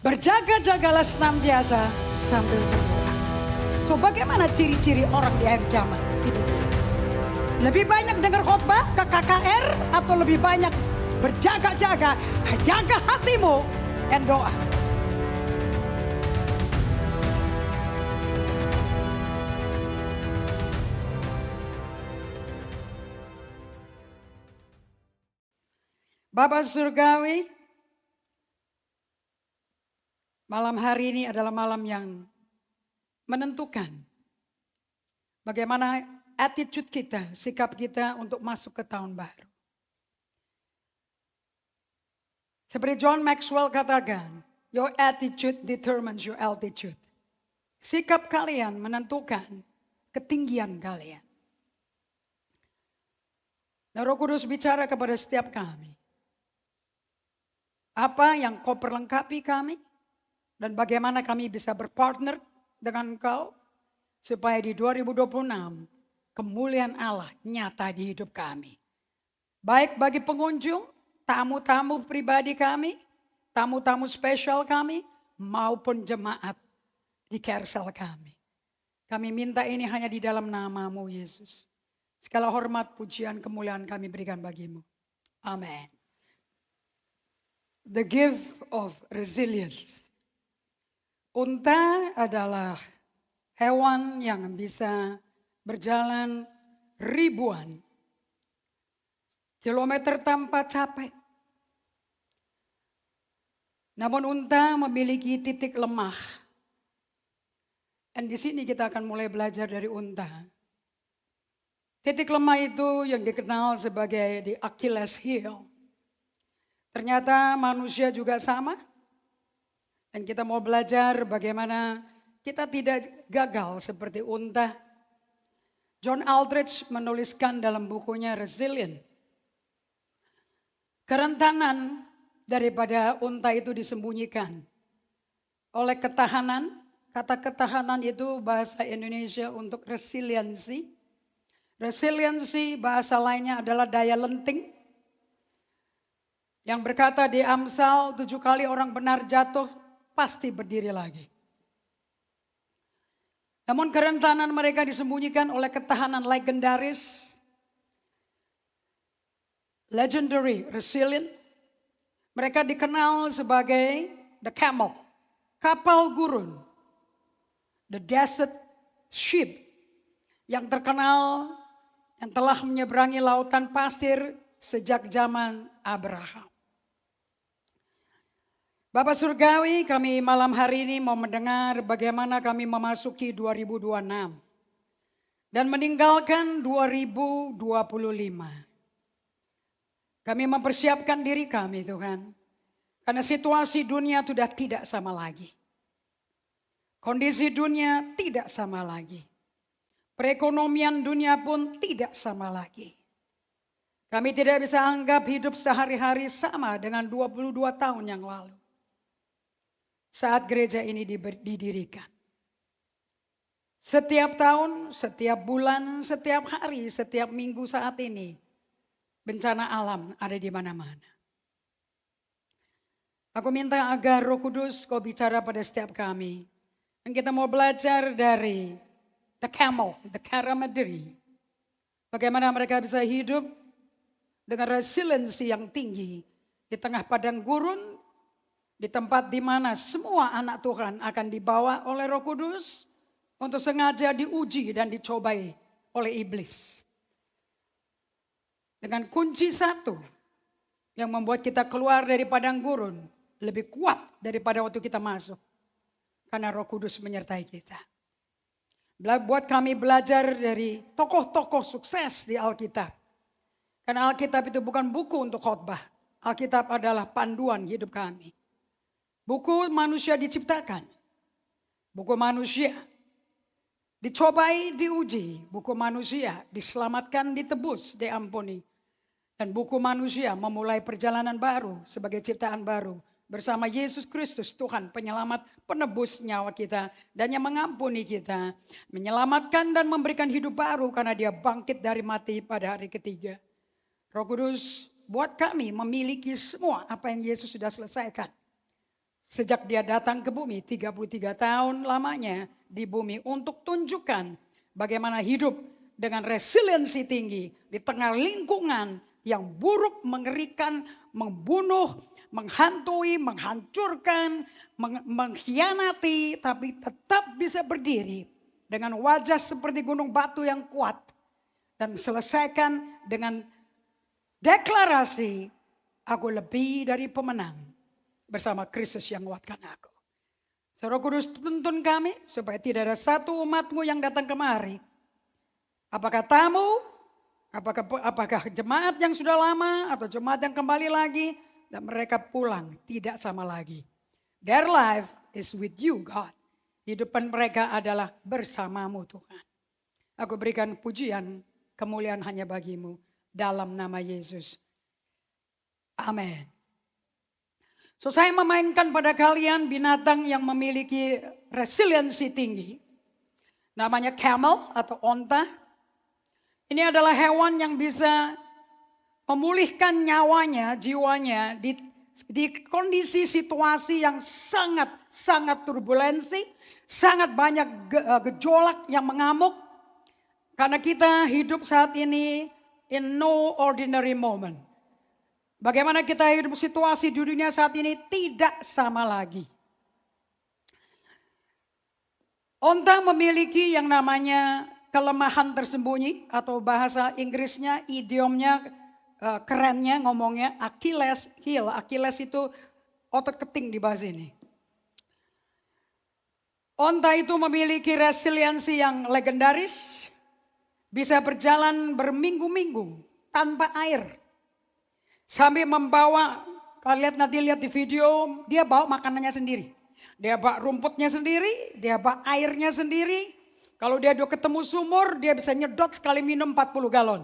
Berjaga-jagalah senantiasa sambil berdoa. So bagaimana ciri-ciri orang di akhir zaman hidupnya? Lebih banyak dengar khotbah ke KKR atau lebih banyak berjaga-jaga, jaga hatimu dan doa. Bapa Surgawi, malam hari ini adalah malam yang menentukan bagaimana attitude kita, sikap kita untuk masuk ke tahun baru. Seperti John Maxwell katakan, your attitude determines your altitude. Sikap kalian menentukan ketinggian kalian. Dan Roh Kudus bicara kepada setiap kami. Apa yang kau perlengkapi kami dan bagaimana kami bisa berpartner dengan engkau supaya di 2026 kemuliaan Allah nyata di hidup kami. Baik bagi pengunjung, tamu-tamu pribadi kami, tamu-tamu spesial kami, maupun jemaat di Kersel kami. Kami minta ini hanya di dalam nama-Mu Yesus. Segala hormat, pujian, kemuliaan kami berikan bagimu. Amin. The gift of resilience. Unta adalah hewan yang bisa berjalan ribuan kilometer tanpa capek. Namun unta memiliki titik lemah. Dan di sini kita akan mulai belajar dari unta. Titik lemah itu yang dikenal sebagai the Achilles heel. Ternyata manusia juga sama. Dan kita mau belajar bagaimana kita tidak gagal seperti unta. John Aldridge menuliskan dalam bukunya Resilient. Kerentanan daripada unta itu disembunyikan oleh ketahanan. Kata ketahanan itu bahasa Indonesia untuk resiliensi. Resiliensi bahasa lainnya adalah daya lenting. Yang berkata di Amsal 7 kali orang benar jatuh pasti berdiri lagi. Namun kerentanan mereka disembunyikan oleh ketahanan legendaris. Legendary, resilient. Mereka dikenal sebagai the camel, kapal gurun. The desert ship yang terkenal yang telah menyeberangi lautan pasir sejak zaman Abraham. Bapak Surgawi, kami malam hari ini mau mendengar bagaimana kami memasuki 2026 dan meninggalkan 2025. Kami mempersiapkan diri kami Tuhan, karena situasi dunia sudah tidak sama lagi. Kondisi dunia tidak sama lagi. Perekonomian dunia pun tidak sama lagi. Kami tidak bisa anggap hidup sehari-hari sama dengan 22 tahun yang lalu. Saat gereja ini didirikan. Setiap tahun, setiap bulan, setiap hari, setiap minggu saat ini. Bencana alam ada di mana-mana. Aku minta agar Roh Kudus kau bicara pada setiap kami. Dan kita mau belajar dari the camel, the caramedri. Bagaimana mereka bisa hidup dengan resiliensi yang tinggi. Di tengah padang gurun. Di tempat di mana semua anak Tuhan akan dibawa oleh Roh Kudus untuk sengaja diuji dan dicobai oleh iblis. Dengan kunci satu yang membuat kita keluar dari padang gurun lebih kuat daripada waktu kita masuk. Karena Roh Kudus menyertai kita. Buat kami belajar dari tokoh-tokoh sukses di Alkitab. Karena Alkitab itu bukan buku untuk khotbah. Alkitab adalah panduan hidup kami. Buku manusia diciptakan. Buku manusia dicobai, diuji. Buku manusia diselamatkan, ditebus, diampuni. Dan buku manusia memulai perjalanan baru sebagai ciptaan baru. Bersama Yesus Kristus Tuhan penyelamat, penebus nyawa kita. Dan yang mengampuni kita. Menyelamatkan dan memberikan hidup baru karena dia bangkit dari mati pada hari ketiga. Roh Kudus buat kami memiliki semua apa yang Yesus sudah selesaikan. Sejak dia datang ke bumi 33 tahun lamanya di bumi untuk tunjukkan bagaimana hidup dengan resiliensi tinggi di tengah lingkungan yang buruk, mengerikan, membunuh, menghantui, menghancurkan, mengkhianati, tapi tetap bisa berdiri dengan wajah seperti gunung batu yang kuat dan selesaikan dengan deklarasi, aku lebih dari pemenang bersama Kristus yang menguatkan aku. Roh Kudus tuntun kami supaya tidak ada satu umatmu yang datang kemari. Apakah tamu, apakah jemaat yang sudah lama atau jemaat yang kembali lagi. Dan mereka pulang tidak sama lagi. Their life is with you God. Hidupan mereka adalah bersamamu Tuhan. Aku berikan pujian, kemuliaan hanya bagimu. Dalam nama Yesus. Amin. So saya memainkan pada kalian binatang yang memiliki resiliensi tinggi. Namanya camel atau onta. Ini adalah hewan yang bisa memulihkan nyawanya, jiwanya di kondisi situasi yang sangat turbulensi. Sangat banyak gejolak yang mengamuk. Karena kita hidup saat ini in no ordinary moment. Bagaimana kita hidup situasi di dunia saat ini tidak sama lagi. Onta memiliki yang namanya kelemahan tersembunyi atau bahasa Inggrisnya, idiomnya, kerennya ngomongnya Achilles heel. Achilles itu otot keting di bahasa ini. Onta itu memiliki resiliensi yang legendaris. Bisa berjalan berminggu-minggu tanpa air. Sambil membawa, kalian nanti lihat di video, dia bawa makanannya sendiri. Dia bawa rumputnya sendiri, dia bawa airnya sendiri. Kalau dia udah ketemu sumur, dia bisa nyedot sekali minum 40 galon.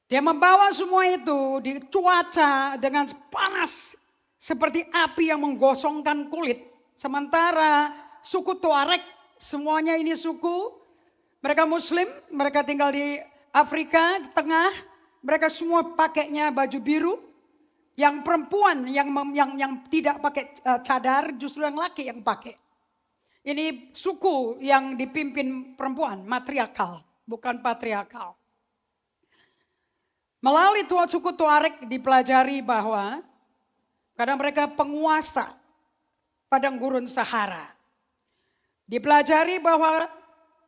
Dia membawa semua itu di cuaca dengan panas seperti api yang menggosongkan kulit. Sementara suku Tuareg, semuanya ini suku, mereka Muslim, mereka tinggal di Afrika di tengah. Mereka semua pakainya baju biru. Yang perempuan yang tidak pakai cadar, justru yang laki yang pakai. Ini suku yang dipimpin perempuan, matriarkal, bukan patriarkal. Melalui suku Tuareg dipelajari bahwa karena mereka penguasa padang gurun Sahara. Dipelajari bahwa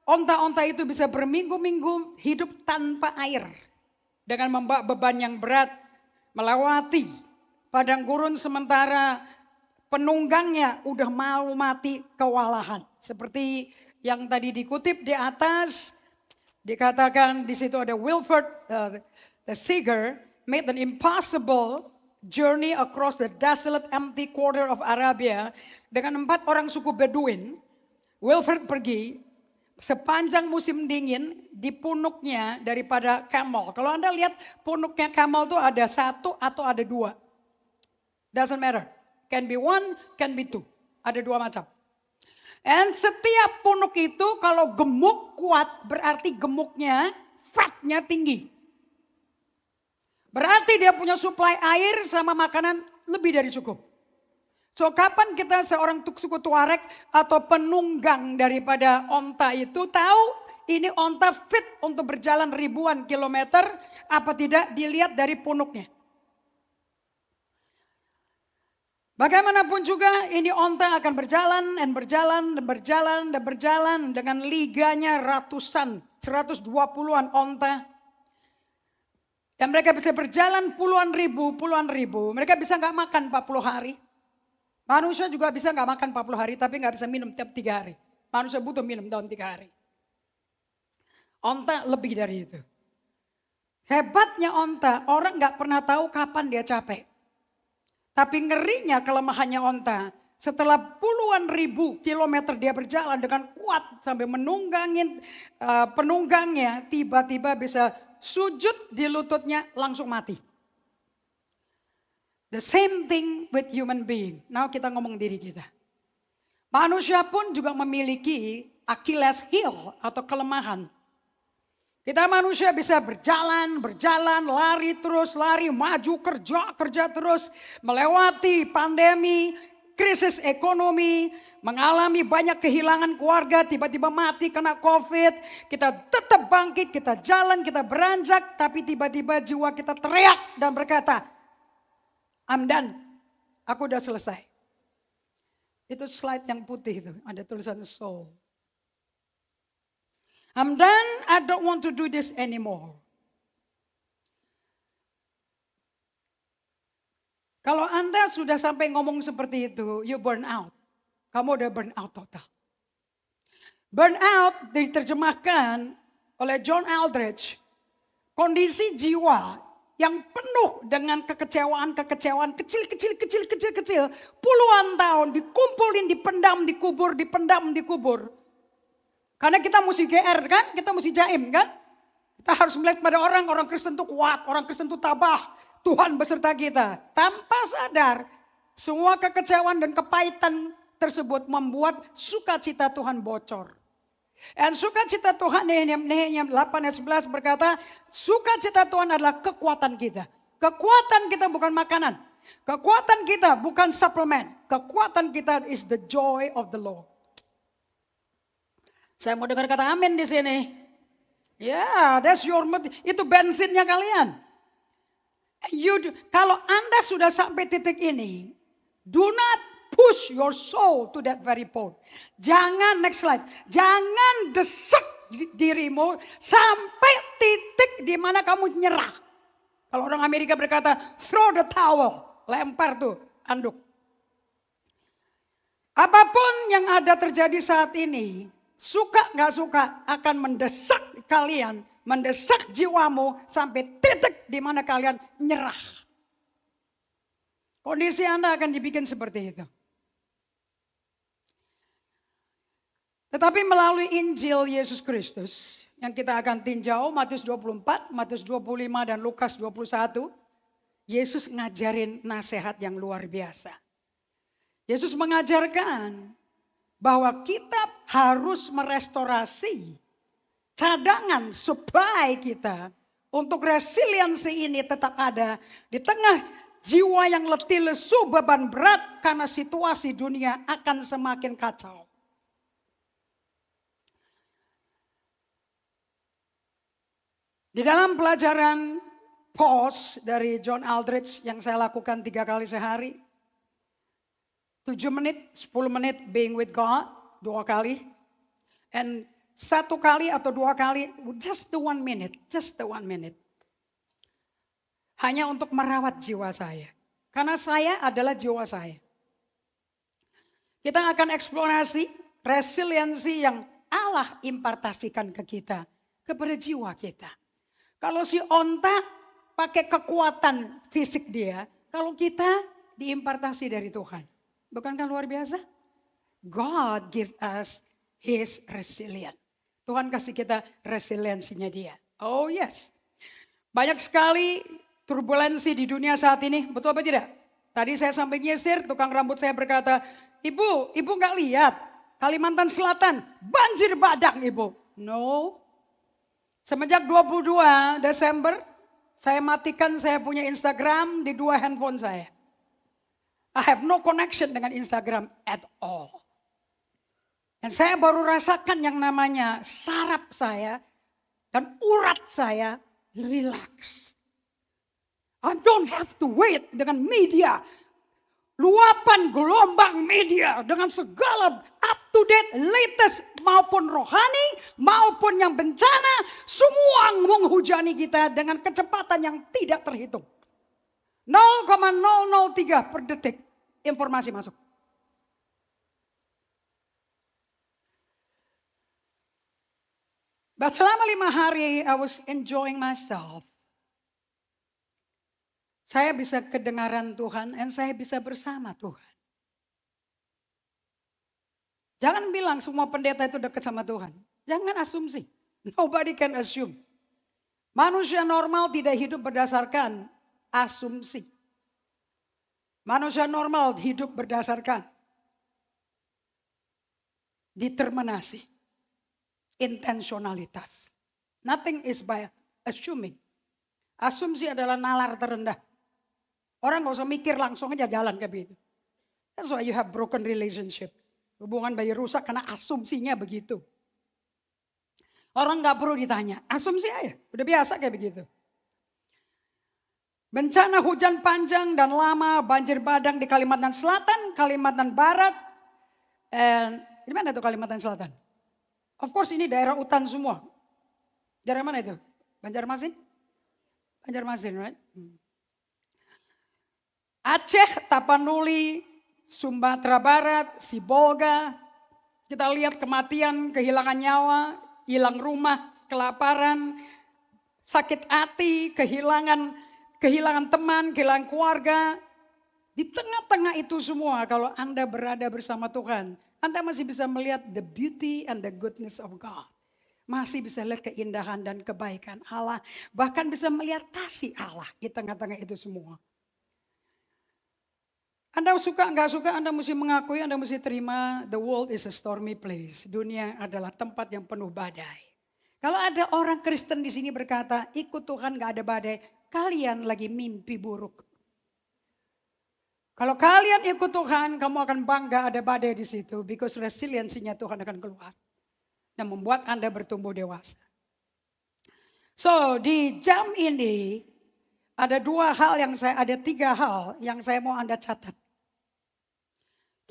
onta-onta itu bisa berminggu-minggu hidup tanpa air. Dengan membawa beban yang berat, melewati padang gurun sementara penunggangnya udah mau mati kewalahan. Seperti yang tadi dikutip di atas, dikatakan di situ ada Wilford the Seeger made an impossible journey across the desolate empty quarter of Arabia dengan 4 orang suku Bedouin. Wilford pergi sepanjang musim dingin di punuknya daripada camel. Kalau Anda lihat punuknya camel itu ada 1 atau ada 2. Doesn't matter. Can be 1, can be 2. Ada 2 macam. And setiap punuk itu kalau gemuk kuat berarti gemuknya fatnya tinggi. Berarti dia punya suplai air sama makanan lebih dari cukup. So kapan kita seorang suku Tuareg atau penunggang daripada onta itu tahu ini onta fit untuk berjalan ribuan kilometer apa tidak dilihat dari punuknya. Bagaimanapun juga ini onta akan berjalan dan berjalan dan berjalan dan berjalan dengan liganya ratusan, 120-an onta. Dan mereka bisa berjalan puluhan ribu. Mereka bisa gak makan 40 hari. Manusia juga bisa gak makan 40 hari tapi gak bisa minum tiap 3 hari. Manusia butuh minum dalam 3 hari. Onta lebih dari itu. Hebatnya onta, orang gak pernah tahu kapan dia capek. Tapi ngerinya kelemahannya onta, setelah puluhan ribu kilometer dia berjalan dengan kuat sampai menunggangin penunggangnya, tiba-tiba bisa sujud di lututnya langsung mati. The same thing with human being. Now kita ngomong diri kita. Manusia pun juga memiliki Achilles heel atau kelemahan. Kita manusia bisa berjalan, lari terus, maju, kerja terus, melewati pandemi, krisis ekonomi, mengalami banyak kehilangan keluarga, tiba-tiba mati kena COVID. Kita tetap bangkit, kita jalan, kita beranjak, tapi tiba-tiba jiwa kita teriak dan berkata, I'm done, aku udah selesai. Itu slide yang putih itu, ada tulisan soul. I'm done, I don't want to do this anymore. Kalau Anda sudah sampai ngomong seperti itu, you burn out. Kamu udah burn out total. Burn out diterjemahkan oleh John Eldredge, kondisi jiwa yang penuh dengan kekecewaan kecil, puluhan tahun dikumpulin, dipendam, dikubur. Karena kita mesti GR kan, kita mesti jaim kan. Kita harus melihat pada orang Kristen itu kuat, orang Kristen itu tabah. Tuhan beserta kita. Tanpa sadar, semua kekecewaan dan kepahitan tersebut membuat sukacita Tuhan bocor. Dan sukacita Tuhan, Nehemia 8 ayat 11 berkata, sukacita Tuhan adalah kekuatan kita. Kekuatan kita bukan makanan. Kekuatan kita bukan suplemen. Kekuatan kita is the joy of the Lord. Saya mau dengar kata amin di sini. Ya, that's your itu bensinnya kalian. Kalau Anda sudah sampai titik ini, do not push your soul to that very point. Jangan, next slide. Jangan desak dirimu sampai titik di mana kamu nyerah. Kalau orang Amerika berkata, throw the towel, lempar tuh anduk. Apapun yang ada terjadi saat ini, suka gak suka akan mendesak kalian, mendesak jiwamu sampai titik di mana kalian nyerah. Kondisi Anda akan dibikin seperti itu. Tetapi melalui Injil Yesus Kristus yang kita akan tinjau, Matius 24, Matius 25 dan Lukas 21, Yesus ngajarin nasihat yang luar biasa. Yesus mengajarkan bahwa kita harus merestorasi cadangan supply kita untuk resiliensi ini tetap ada di tengah jiwa yang letih lesu beban berat karena situasi dunia akan semakin kacau. Di dalam pelajaran pause dari John Eldredge yang saya lakukan 3 kali sehari, 7 menit, 10 menit being with God, 2 kali. And 1 kali atau 2 kali, just the 1 minute. Hanya untuk merawat jiwa saya. Karena saya adalah jiwa saya. Kita akan eksplorasi resiliensi yang Allah impartasikan ke kita. Kepada jiwa kita. Kalau si onta pakai kekuatan fisik dia, kalau kita diimpartasi dari Tuhan. Bukankah luar biasa? God give us his resilient. Tuhan kasih kita resiliensinya dia. Oh yes. Banyak sekali turbulensi di dunia saat ini. Betul apa tidak? Tadi saya sampai nyisir, tukang rambut saya berkata, Ibu gak lihat Kalimantan Selatan banjir bandang Ibu. No. Semenjak 22 Desember, saya matikan saya punya Instagram di 2 handphone saya. I have no connection dengan Instagram at all. Dan saya baru rasakan yang namanya saraf saya dan urat saya relax. I don't have to wait dengan media. Luapan gelombang media dengan segala up to date, latest maupun rohani maupun yang bencana. Semua menghujani kita dengan kecepatan yang tidak terhitung. 0,003 per detik informasi masuk. But selama 5 hari I was enjoying myself. Saya bisa kedengaran Tuhan dan saya bisa bersama Tuhan. Jangan bilang semua pendeta itu dekat sama Tuhan. Jangan asumsi. Nobody can assume. Manusia normal tidak hidup berdasarkan asumsi. Manusia normal hidup berdasarkan determinasi, intensionalitas. Nothing is by assuming. Asumsi adalah nalar terendah. Orang gak usah mikir, langsung aja jalan kayak begitu. That's why you have broken relationship. Hubungan bayi rusak karena asumsinya begitu. Orang gak perlu ditanya, asumsi aja, udah biasa kayak begitu. Bencana hujan panjang dan lama, banjir bandang di Kalimantan Selatan, Kalimantan Barat, di mana tuh Kalimantan Selatan? Of course ini daerah hutan semua. Daerah mana itu? Banjarmasin? Banjarmasin, right? Aceh, Tapanuli, Sumatera Barat, Sibolga. Kita lihat kematian, kehilangan nyawa, hilang rumah, kelaparan, sakit hati, kehilangan teman, kehilangan keluarga. Di tengah-tengah itu semua kalau Anda berada bersama Tuhan, Anda masih bisa melihat the beauty and the goodness of God. Masih bisa lihat keindahan dan kebaikan Allah. Bahkan bisa melihat kasih Allah di tengah-tengah itu semua. Anda suka nggak suka, Anda mesti mengakui, Anda mesti terima the world is a stormy place. Dunia adalah tempat yang penuh badai. Kalau ada orang Kristen di sini berkata, ikut Tuhan nggak ada badai, kalian lagi mimpi buruk. Kalau kalian ikut Tuhan, kamu akan bangga ada badai di situ, because resiliensinya Tuhan akan keluar dan membuat Anda bertumbuh dewasa. So di jam ini ada tiga hal yang saya mau Anda catat.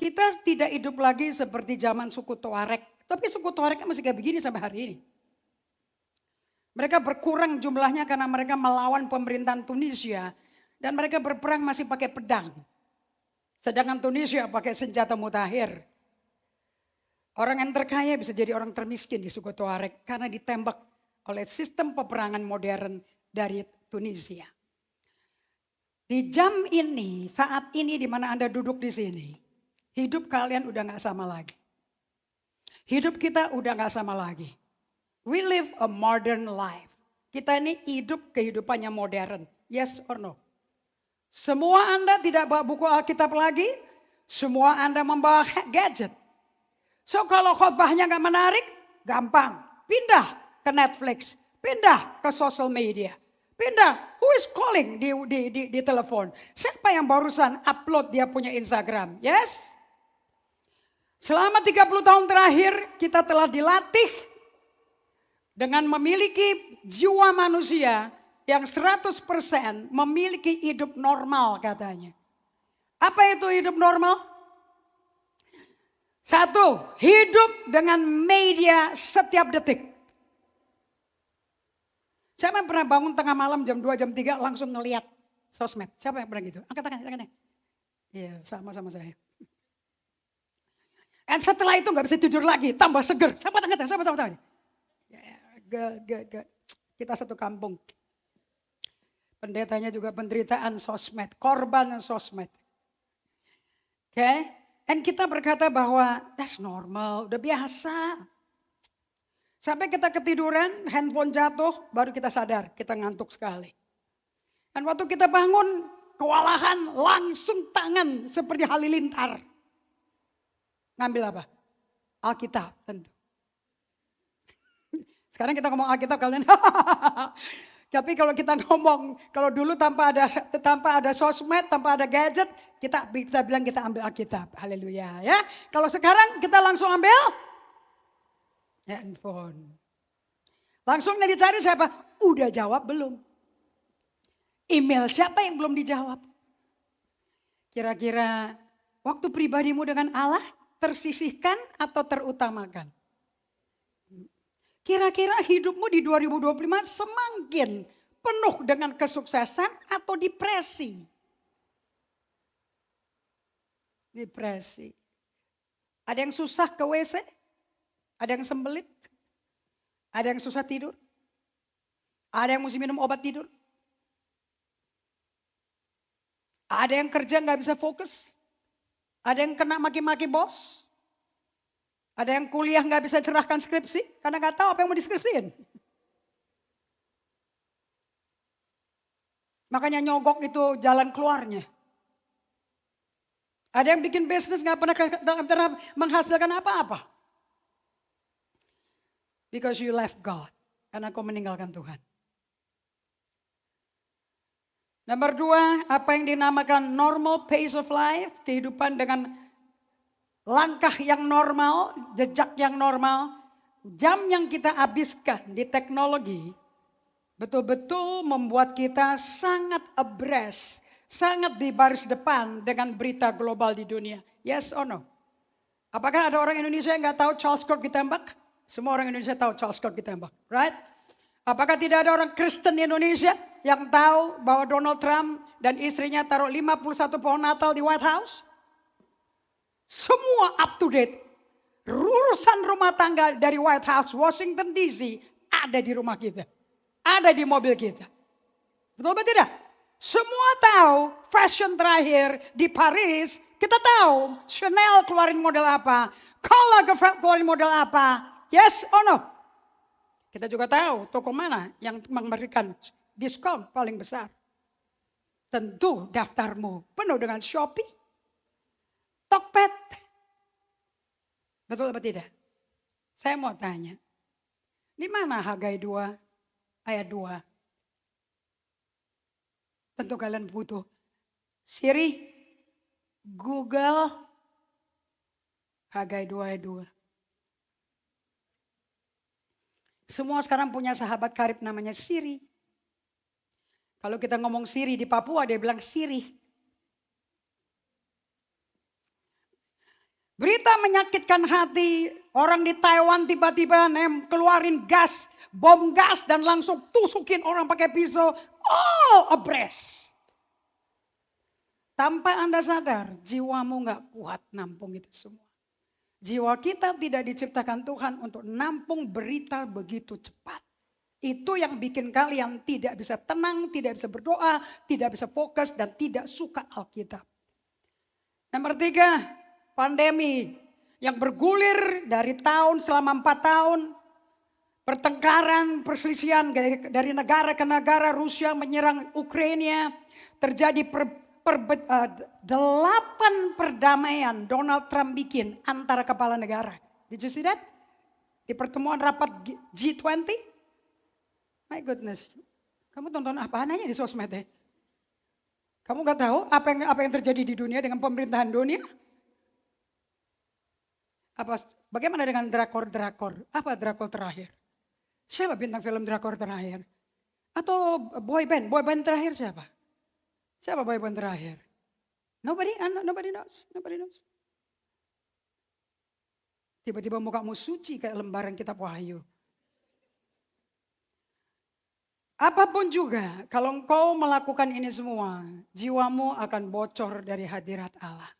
Kita tidak hidup lagi seperti zaman suku Tuareg. Tapi suku Tuaregnya masih kayak begini sampai hari ini. Mereka berkurang jumlahnya karena mereka melawan pemerintahan Tunisia. Dan mereka berperang masih pakai pedang. Sedangkan Tunisia pakai senjata mutakhir. Orang yang terkaya bisa jadi orang termiskin di suku Tuareg. Karena ditembak oleh sistem peperangan modern dari Tunisia. Di jam ini, saat ini di mana Anda duduk di sini. Hidup kalian udah gak sama lagi. Hidup kita udah gak sama lagi. We live a modern life. Kita ini hidup kehidupannya modern. Yes or no? Semua Anda tidak bawa buku Alkitab lagi. Semua Anda membawa gadget. So kalau khotbahnya gak menarik, gampang. Pindah ke Netflix. Pindah ke social media. Pindah, who is calling di telepon? Siapa yang barusan upload dia punya Instagram? Yes? Selama 30 tahun terakhir kita telah dilatih dengan memiliki jiwa manusia yang 100% memiliki hidup normal katanya. Apa itu hidup normal? Satu, hidup dengan media setiap detik. Siapa yang pernah bangun tengah malam jam 2, jam 3 langsung ngeliat sosmed? Siapa yang pernah gitu? Angkat tangannya. Iya, sama-sama saya. Dan setelah itu gak bisa tidur lagi, tambah seger. Siapa tangan? Sama-sama. Kita satu kampung. Pendetanya juga penderitaan sosmed, korban sosmed. Oke, dan kita berkata bahwa that's normal, udah biasa. Sampai kita ketiduran, handphone jatuh, baru kita sadar, kita ngantuk sekali. Dan waktu kita bangun, kewalahan, langsung tangan seperti halilintar. Ngambil apa? Alkitab tentu. Sekarang kita ngomong Alkitab kalian. Tapi kalau kita ngomong, kalau dulu tanpa ada sosmed, tanpa ada gadget, kita bilang kita ambil Alkitab. Haleluya ya. Kalau sekarang kita langsung ambil handphone. Langsung dicari siapa? Udah jawab belum? Email siapa yang belum dijawab? Kira-kira waktu pribadimu dengan Allah tersisihkan atau terutamakan? Kira-kira hidupmu di 2025 semakin penuh dengan kesuksesan atau depresi? Depresi. Ada yang susah ke WC? Ada yang sembelit? Ada yang susah tidur? Ada yang mesti minum obat tidur? Ada yang kerja gak bisa fokus? Ada yang kena maki-maki bos? Ada yang kuliah gak bisa cerahkan skripsi karena gak tahu apa yang mau diskripsiin. Makanya nyogok itu jalan keluarnya. Ada yang bikin bisnis gak pernah menghasilkan apa-apa. Because you left God. karena kau meninggalkan Tuhan. Nomor 2, apa yang dinamakan normal pace of life, kehidupan dengan langkah yang normal, jejak yang normal, jam yang kita habiskan di teknologi betul-betul membuat kita sangat abreast, sangat di baris depan dengan berita global di dunia. Yes or no? Apakah ada orang Indonesia yang nggak tahu Charles Scott ditembak? Semua orang Indonesia tahu Charles Scott ditembak, right? Apakah tidak ada orang Kristen di Indonesia yang tahu bahwa Donald Trump dan istrinya taruh 51 pohon Natal di White House? Semua up to date. Urusan rumah tangga dari White House, Washington DC ada di rumah kita. Ada di mobil kita. Betul atau tidak? Semua tahu fashion terakhir di Paris. Kita tahu Chanel keluarin model apa. Karl Lagerfeld keluarin model apa. Yes or no? Kita juga tahu toko mana yang memberikan diskon paling besar. Tentu daftarmu penuh dengan Shopee, Tokped. Betul atau tidak? Saya mau tanya. Di mana Hagai 2 ayat 2? Tentu kalian butuh Siri, Google, Hagai 2 ayat 2. Semua sekarang punya sahabat karib namanya Siri. Kalau kita ngomong Siri di Papua dia bilang Siri. Berita menyakitkan hati, orang di Taiwan tiba-tiba keluarin gas, bom gas dan langsung tusukin orang pakai pisau. Oh, abreast. Tanpa Anda sadar, jiwamu gak kuat nampung itu semua. Jiwa kita tidak diciptakan Tuhan untuk nampung berita begitu cepat. Itu yang bikin kalian tidak bisa tenang, tidak bisa berdoa, tidak bisa fokus dan tidak suka Alkitab. Nomor 3, pandemi yang bergulir dari tahun selama 4 tahun. Pertengkaran, perselisihan dari negara ke negara, Rusia menyerang Ukraina, terjadi 8 perdamaian Donald Trump bikin antara kepala negara. Did you see that? Di pertemuan rapat G20. My goodness. Kamu tonton apaan aja di sosmed ya? Kamu gak tahu apa yang terjadi di dunia dengan pemerintahan dunia? Bagaimana dengan drakor-drakor? Apa drakor terakhir? Siapa bintang film drakor terakhir? Atau boyband terakhir siapa? Siapa boyband terakhir? Nobody knows. Tiba-tiba mukamu suci kayak lembaran kitab Wahyu. Apapun juga, kalau engkau melakukan ini semua, jiwamu akan bocor dari hadirat Allah.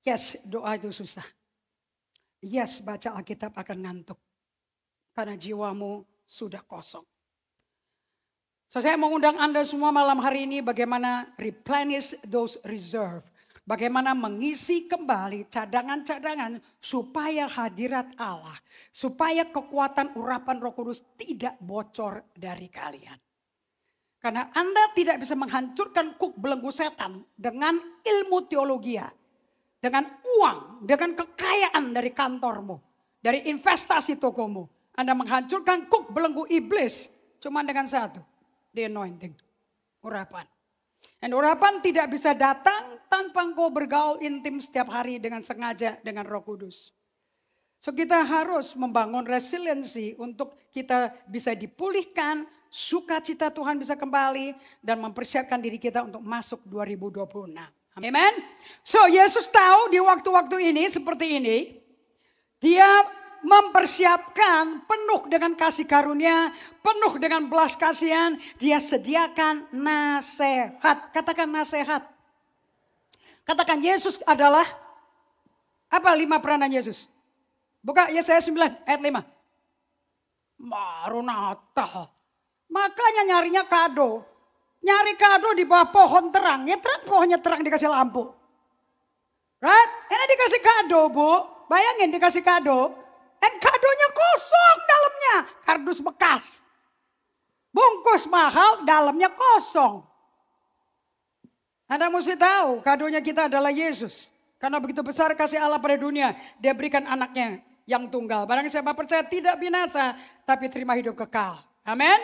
Yes, doa itu susah. Yes, baca Alkitab akan ngantuk. Karena jiwamu sudah kosong. So saya mengundang Anda semua malam hari ini bagaimana replenish those reserve. Bagaimana mengisi kembali cadangan-cadangan supaya hadirat Allah. Supaya kekuatan urapan Roh Kudus tidak bocor dari kalian. Karena Anda tidak bisa menghancurkan kuk belenggu setan dengan ilmu teologia. Dengan uang, dengan kekayaan dari kantormu. Dari investasi tokomu. Anda menghancurkan kuk belenggu iblis cuma dengan satu. The anointing, urapan. Dan urapan tidak bisa datang tanpa engkau bergaul intim setiap hari dengan sengaja dengan Roh Kudus. So kita harus membangun resiliensi untuk kita bisa dipulihkan, sukacita Tuhan bisa kembali dan mempersiapkan diri kita untuk masuk 2026. Amen. So Yesus tahu di waktu-waktu ini seperti ini, dia mempersiapkan penuh dengan kasih karunia, penuh dengan belas kasihan, dia sediakan nasihat. Katakan nasihat. Katakan Yesus adalah apa 5 peranan Yesus? Buka Yesaya 9 ayat 5. Maranatha. Makanya nyarinya kado. Nyari kado di bawah pohon terang. Ya terang pohonnya terang dikasih lampu. Right? Ini dikasih kado bu. Bayangin dikasih kado. Dan kadonya kosong dalamnya. Kardus bekas. Bungkus mahal dalamnya kosong. Anda mesti tahu kadonya kita adalah Yesus. Karena begitu besar kasih Allah pada dunia. Dia berikan anaknya yang tunggal. Barang siapa percaya tidak binasa, tapi terima hidup kekal. Amin.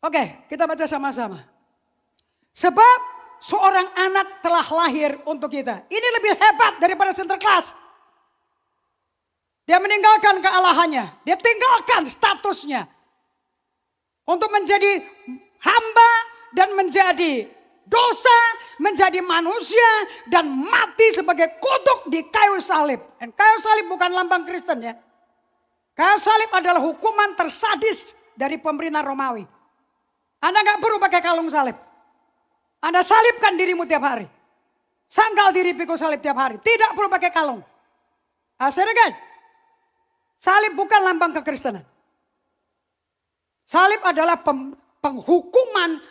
Oke, kita baca sama-sama. Sebab seorang anak telah lahir untuk kita. Ini lebih hebat daripada Sinterklas. Dia meninggalkan kealahannya. Dia tinggalkan statusnya. Untuk menjadi hamba dan menjadi dosa, menjadi manusia dan mati sebagai kutuk di kayu salib. Dan kayu salib bukan lambang Kristen ya. Kayu salib adalah hukuman tersadis dari pemerintah Romawi. Anda gak perlu pakai kalung salib. Anda salibkan dirimu tiap hari. Sangkal diri pikul salib tiap hari. Tidak perlu pakai kalung. Kan? Salib bukan lambang kekristenan. Salib adalah penghukuman.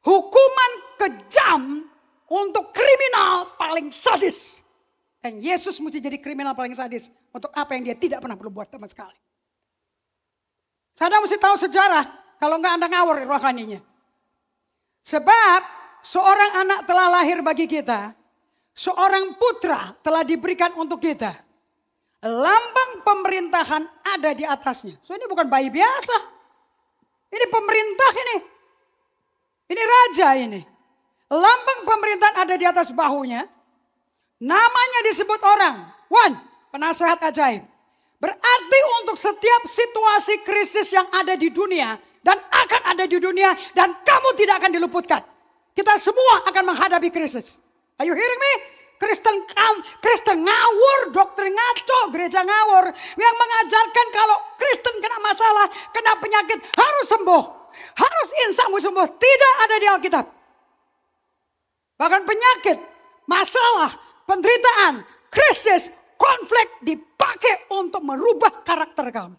Hukuman kejam untuk kriminal paling sadis. Dan Yesus mesti jadi kriminal paling sadis. Untuk apa yang dia tidak pernah perlu buat sama sekali. Anda mesti tahu sejarah. Kalau enggak Anda ngawur rohaninya. Sebab seorang anak telah lahir bagi kita. Seorang putra telah diberikan untuk kita. Lambang pemerintahan ada di atasnya. So ini bukan bayi biasa. Ini pemerintah ini. Ini raja ini. Lambang pemerintahan ada di atas bahunya. Namanya disebut orang. Penasehat ajaib. Berarti untuk setiap situasi krisis yang ada di dunia. Dan akan ada di dunia. Dan kamu tidak akan diluputkan. Kita semua akan menghadapi krisis. Are you hearing me? Kristen ngawur, doktrin ngaco, gereja ngawur. Yang mengajarkan kalau Kristen kena masalah, kena penyakit harus sembuh. Harus insangmu sembuh. Tidak ada di Alkitab. Bahkan penyakit, masalah, penderitaan, krisis, konflik dipakai untuk merubah karakter kamu.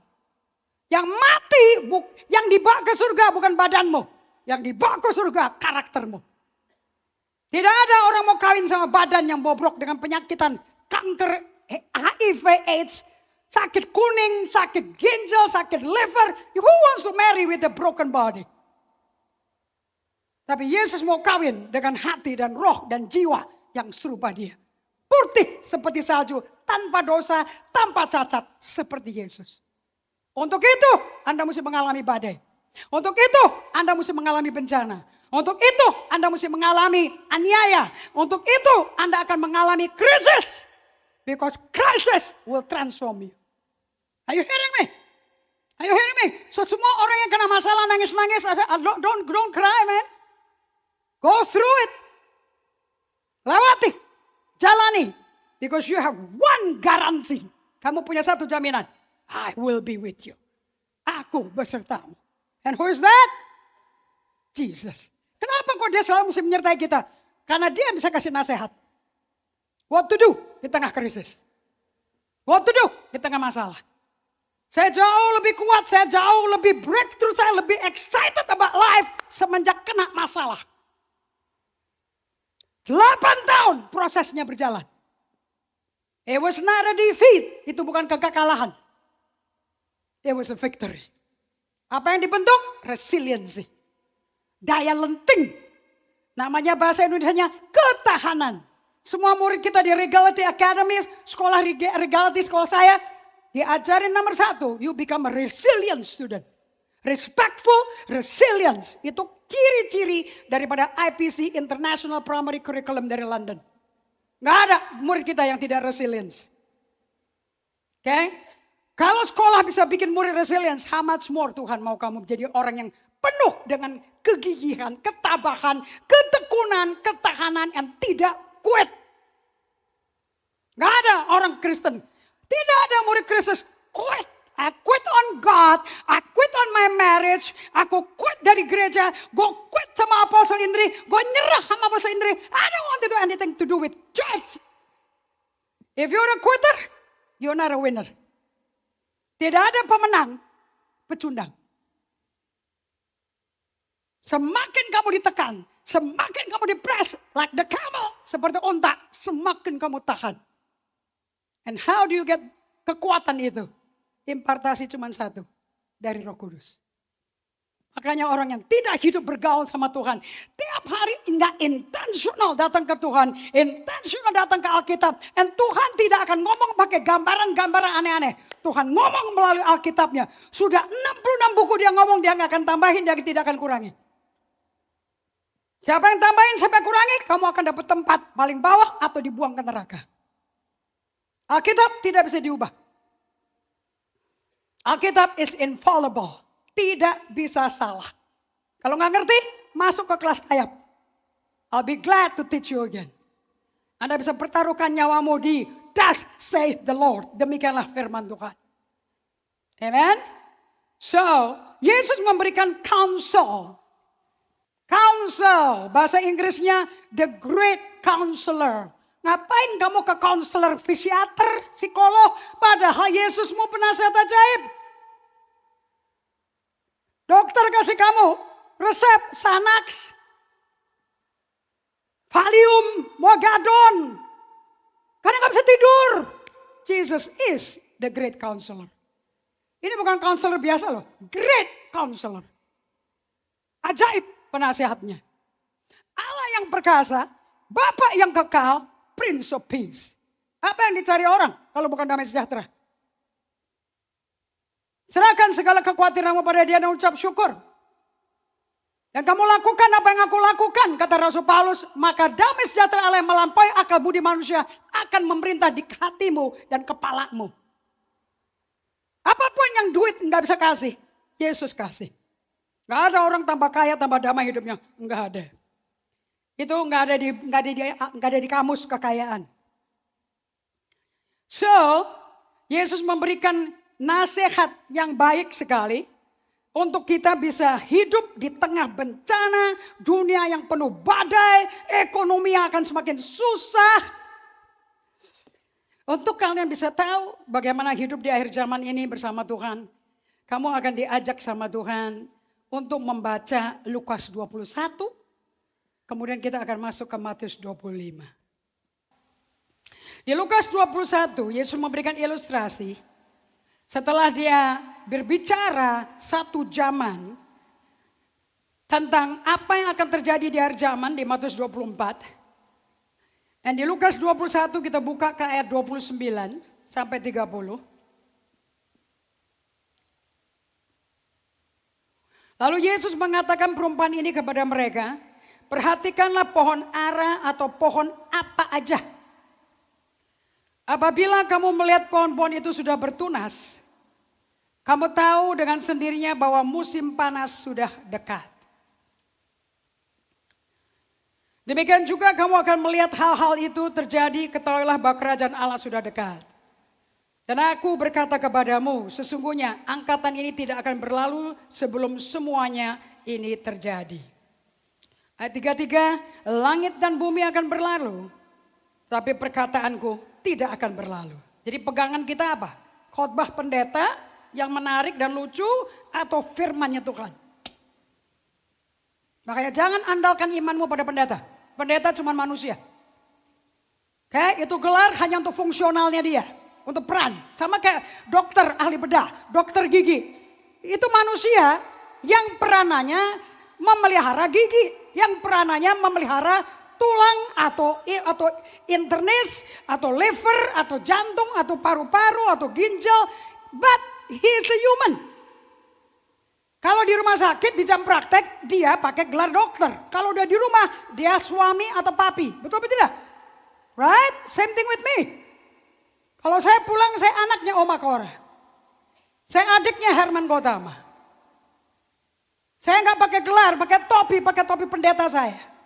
Yang mati, yang dibawa ke surga bukan badanmu. Yang dibawa ke surga karaktermu. Tidak ada orang mau kawin sama badan yang bobrok dengan penyakitan kanker, HIV, AIDS, sakit kuning, sakit ginjal, sakit liver. Who wants to marry with a broken body? Tapi Yesus mau kawin dengan hati dan roh dan jiwa yang serupa dia. Putih seperti salju, tanpa dosa, tanpa cacat seperti Yesus. Untuk itu Anda mesti mengalami badai. Untuk itu Anda mesti mengalami bencana. Untuk itu Anda mesti mengalami aniaya. Untuk itu Anda akan mengalami krisis. Because crisis will transform you. Are you hearing me? Are you hearing me? So semua orang yang kena masalah nangis-nangis. Don't cry man. Go through it. Lewati. Jalani. Because you have one guarantee. Kamu punya satu jaminan. I will be with you. Aku besertamu. And who is that? Jesus. Kenapa kok dia selalu mesti menyertai kita? Karena dia bisa kasih nasihat. What to do di tengah krisis. What to do di tengah masalah. Saya jauh lebih kuat, saya jauh lebih breakthrough, saya lebih excited about life semenjak kena masalah. 8 tahun prosesnya berjalan. It was not a defeat, itu bukan kekalahan. It was a victory. Apa yang dibentuk? Resiliency. Daya lenting. Namanya bahasa Indonesianya ketahanan. Semua murid kita di Regality Academy, sekolah Regality, sekolah saya, diajarin nomor 1, you become a resilient student. Respectful, resilience. Itu ciri-ciri daripada IPC International Primary Curriculum dari London. Gak ada murid kita yang tidak resilience. Oke? Kalau sekolah bisa bikin murid resilience, how much more Tuhan mau kamu menjadi orang yang penuh dengan kegigihan, ketabahan, ketekunan, ketahanan yang tidak quit. Gak ada orang Kristen. Tidak ada murid Kristen quit. I quit on God, I quit on my marriage, aku quit dari gereja, gue quit sama Apostle Indri, gue nyerah sama Apostle Indri. I don't want to do anything to do with church. If you're a quitter, you're not a winner. Tidak ada pemenang, pecundang. Semakin kamu ditekan, semakin kamu dipres, like the camel, seperti onta, semakin kamu tahan. And how do you get kekuatan itu? Impartasi cuma satu, dari Roh Kudus. Makanya orang yang tidak hidup bergaul sama Tuhan, tiap hari nggak intentional datang ke Tuhan, intentional datang ke Alkitab, dan Tuhan tidak akan ngomong pakai gambaran-gambaran aneh-aneh. Tuhan ngomong melalui Alkitabnya. Sudah 66 buku dia ngomong, dia nggak akan tambahin, dia tidak akan kurangi. Siapa yang tambahin, siapa yang kurangi, kamu akan dapat tempat paling bawah atau dibuang ke neraka. Alkitab tidak bisa diubah. Alkitab is infallible. Tidak bisa salah. Kalau nggak ngerti, masuk ke kelas ayat. I'll be glad to teach you again. Anda bisa pertaruhkan nyawamu di Thus saith the Lord. Demikianlah firman Tuhan. Amen. So, Yesus memberikan counsel. Counsel, bahasa Inggrisnya the great counselor. Ngapain kamu ke counselor, psikiater, psikolog, padahal Yesusmu penasihat ajaib. Dokter kasih kamu resep Xanax, Valium, Mogadon. Karena gak bisa tidur. Jesus is the great counselor. Ini bukan counselor biasa loh. Great counselor. Ajaib penasihatnya. Allah yang perkasa, Bapa yang kekal, Prince of Peace. Apa yang dicari orang kalau bukan damai sejahtera? Serahkan segala kekhawatiranmu pada Dia dan ucap syukur. Dan kamu lakukan apa yang aku lakukan, kata Rasul Paulus, maka damai sejahtera Allah yang melampaui akal budi manusia akan memerintah di hatimu dan kepalamu. Apapun yang duit nggak bisa kasih, Yesus kasih. Nggak ada orang tambah kaya tambah damai hidupnya, nggak ada. Itu nggak ada di kamus kekayaan. So, Yesus memberikan nasihat yang baik sekali untuk kita bisa hidup di tengah bencana, dunia yang penuh badai, ekonomi yang akan semakin susah. Untuk kalian bisa tahu bagaimana hidup di akhir zaman ini bersama Tuhan, kamu akan diajak sama Tuhan untuk membaca Lukas 21, kemudian kita akan masuk ke Matius 25. Di Lukas 21, Yesus memberikan ilustrasi. Setelah dia berbicara satu zaman tentang apa yang akan terjadi di akhir zaman di Matius 24. Dan di Lukas 21 kita buka ke ayat 29 sampai 30. Lalu Yesus mengatakan perumpamaan ini kepada mereka. Perhatikanlah pohon ara atau pohon apa aja. Apabila kamu melihat pohon-pohon itu sudah bertunas, kamu tahu dengan sendirinya bahwa musim panas sudah dekat. Demikian juga kamu akan melihat hal-hal itu terjadi, ketahuilah bahwa kerajaan Allah sudah dekat. Dan aku berkata kepadamu, sesungguhnya angkatan ini tidak akan berlalu sebelum semuanya ini terjadi. Ayat 33, langit dan bumi akan berlalu, tapi perkataanku tidak akan berlalu. Jadi pegangan kita apa? Khotbah pendeta yang menarik dan lucu atau firman-Nya Tuhan. Makanya jangan andalkan imanmu pada pendeta. Pendeta cuma manusia. Oke, itu gelar hanya untuk fungsionalnya dia. Untuk peran. Sama kayak dokter ahli bedah, dokter gigi. Itu manusia yang peranannya memelihara gigi. Yang peranannya memelihara tulang atau internis atau liver atau jantung atau paru-paru atau ginjal, but he is a human. Kalau di rumah sakit di jam praktek dia pakai gelar dokter. Kalau udah di rumah dia suami atau papi, betul betul tidak? Right? Same thing with me. Kalau saya pulang saya anaknya Oma Kora, saya adiknya Herman Gotama. Saya nggak pakai gelar, pakai topi pendeta saya.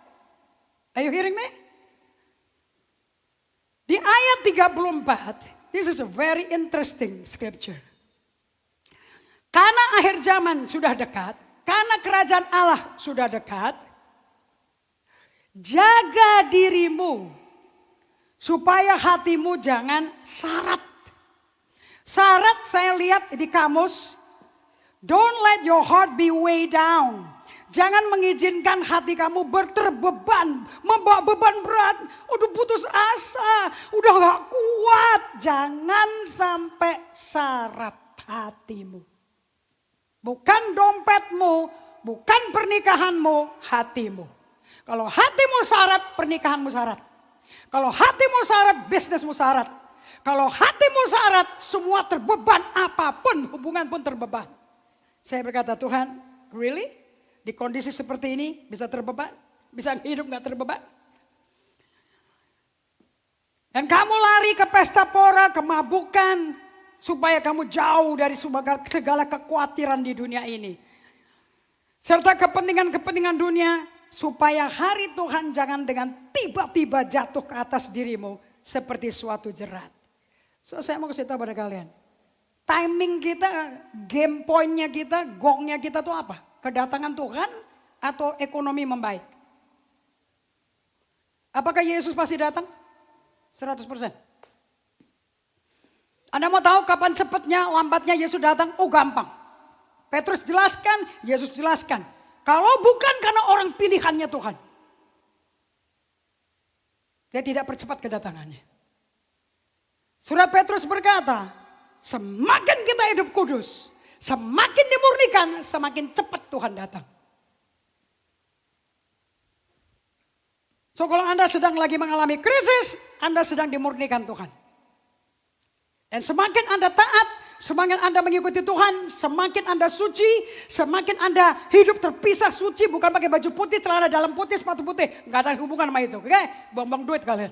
Are you hearing me? Di ayat 34, this is a very interesting scripture. Karena akhir zaman sudah dekat, karena kerajaan Allah sudah dekat, jaga dirimu supaya hatimu jangan syarat. Syarat saya lihat di kamus, don't let your heart be weighed down. Jangan mengizinkan hati kamu terbeban, membawa beban berat. Udah putus asa, udah gak kuat. Jangan sampai syarat hatimu. Bukan dompetmu, bukan pernikahanmu, hatimu. Kalau hatimu syarat, pernikahanmu syarat. Kalau hatimu syarat, bisnismu syarat. Kalau hatimu syarat, semua terbeban, apapun hubungan pun terbeban. Saya berkata, Tuhan, really? Di kondisi seperti ini bisa terbeban? Bisa hidup gak terbeban? Dan kamu lari ke pesta pora, kemabukan, supaya kamu jauh dari segala kekhawatiran di dunia ini. Serta kepentingan-kepentingan dunia, supaya hari Tuhan jangan dengan tiba-tiba jatuh ke atas dirimu seperti suatu jerat. So saya mau kasih tahu pada kalian, timing kita, game pointnya kita, gongnya kita tuh apa? Kedatangan Tuhan atau ekonomi membaik? Apakah Yesus pasti datang? 100%. Anda mau tahu kapan cepatnya, lambatnya Yesus datang? Oh gampang. Petrus jelaskan, Yesus jelaskan. Kalau bukan karena orang pilihannya Tuhan, dia tidak percepat kedatangannya. Surat Petrus berkata, semakin kita hidup kudus, semakin dimurnikan, semakin cepat Tuhan datang. So kalau Anda sedang lagi mengalami krisis, Anda sedang dimurnikan Tuhan. Dan semakin Anda taat, semakin Anda mengikuti Tuhan, semakin Anda suci, semakin Anda hidup terpisah suci, bukan pakai baju putih, celana dalam putih, sepatu putih. Nggak ada hubungan sama itu, oke? Buang-buang duit kalian.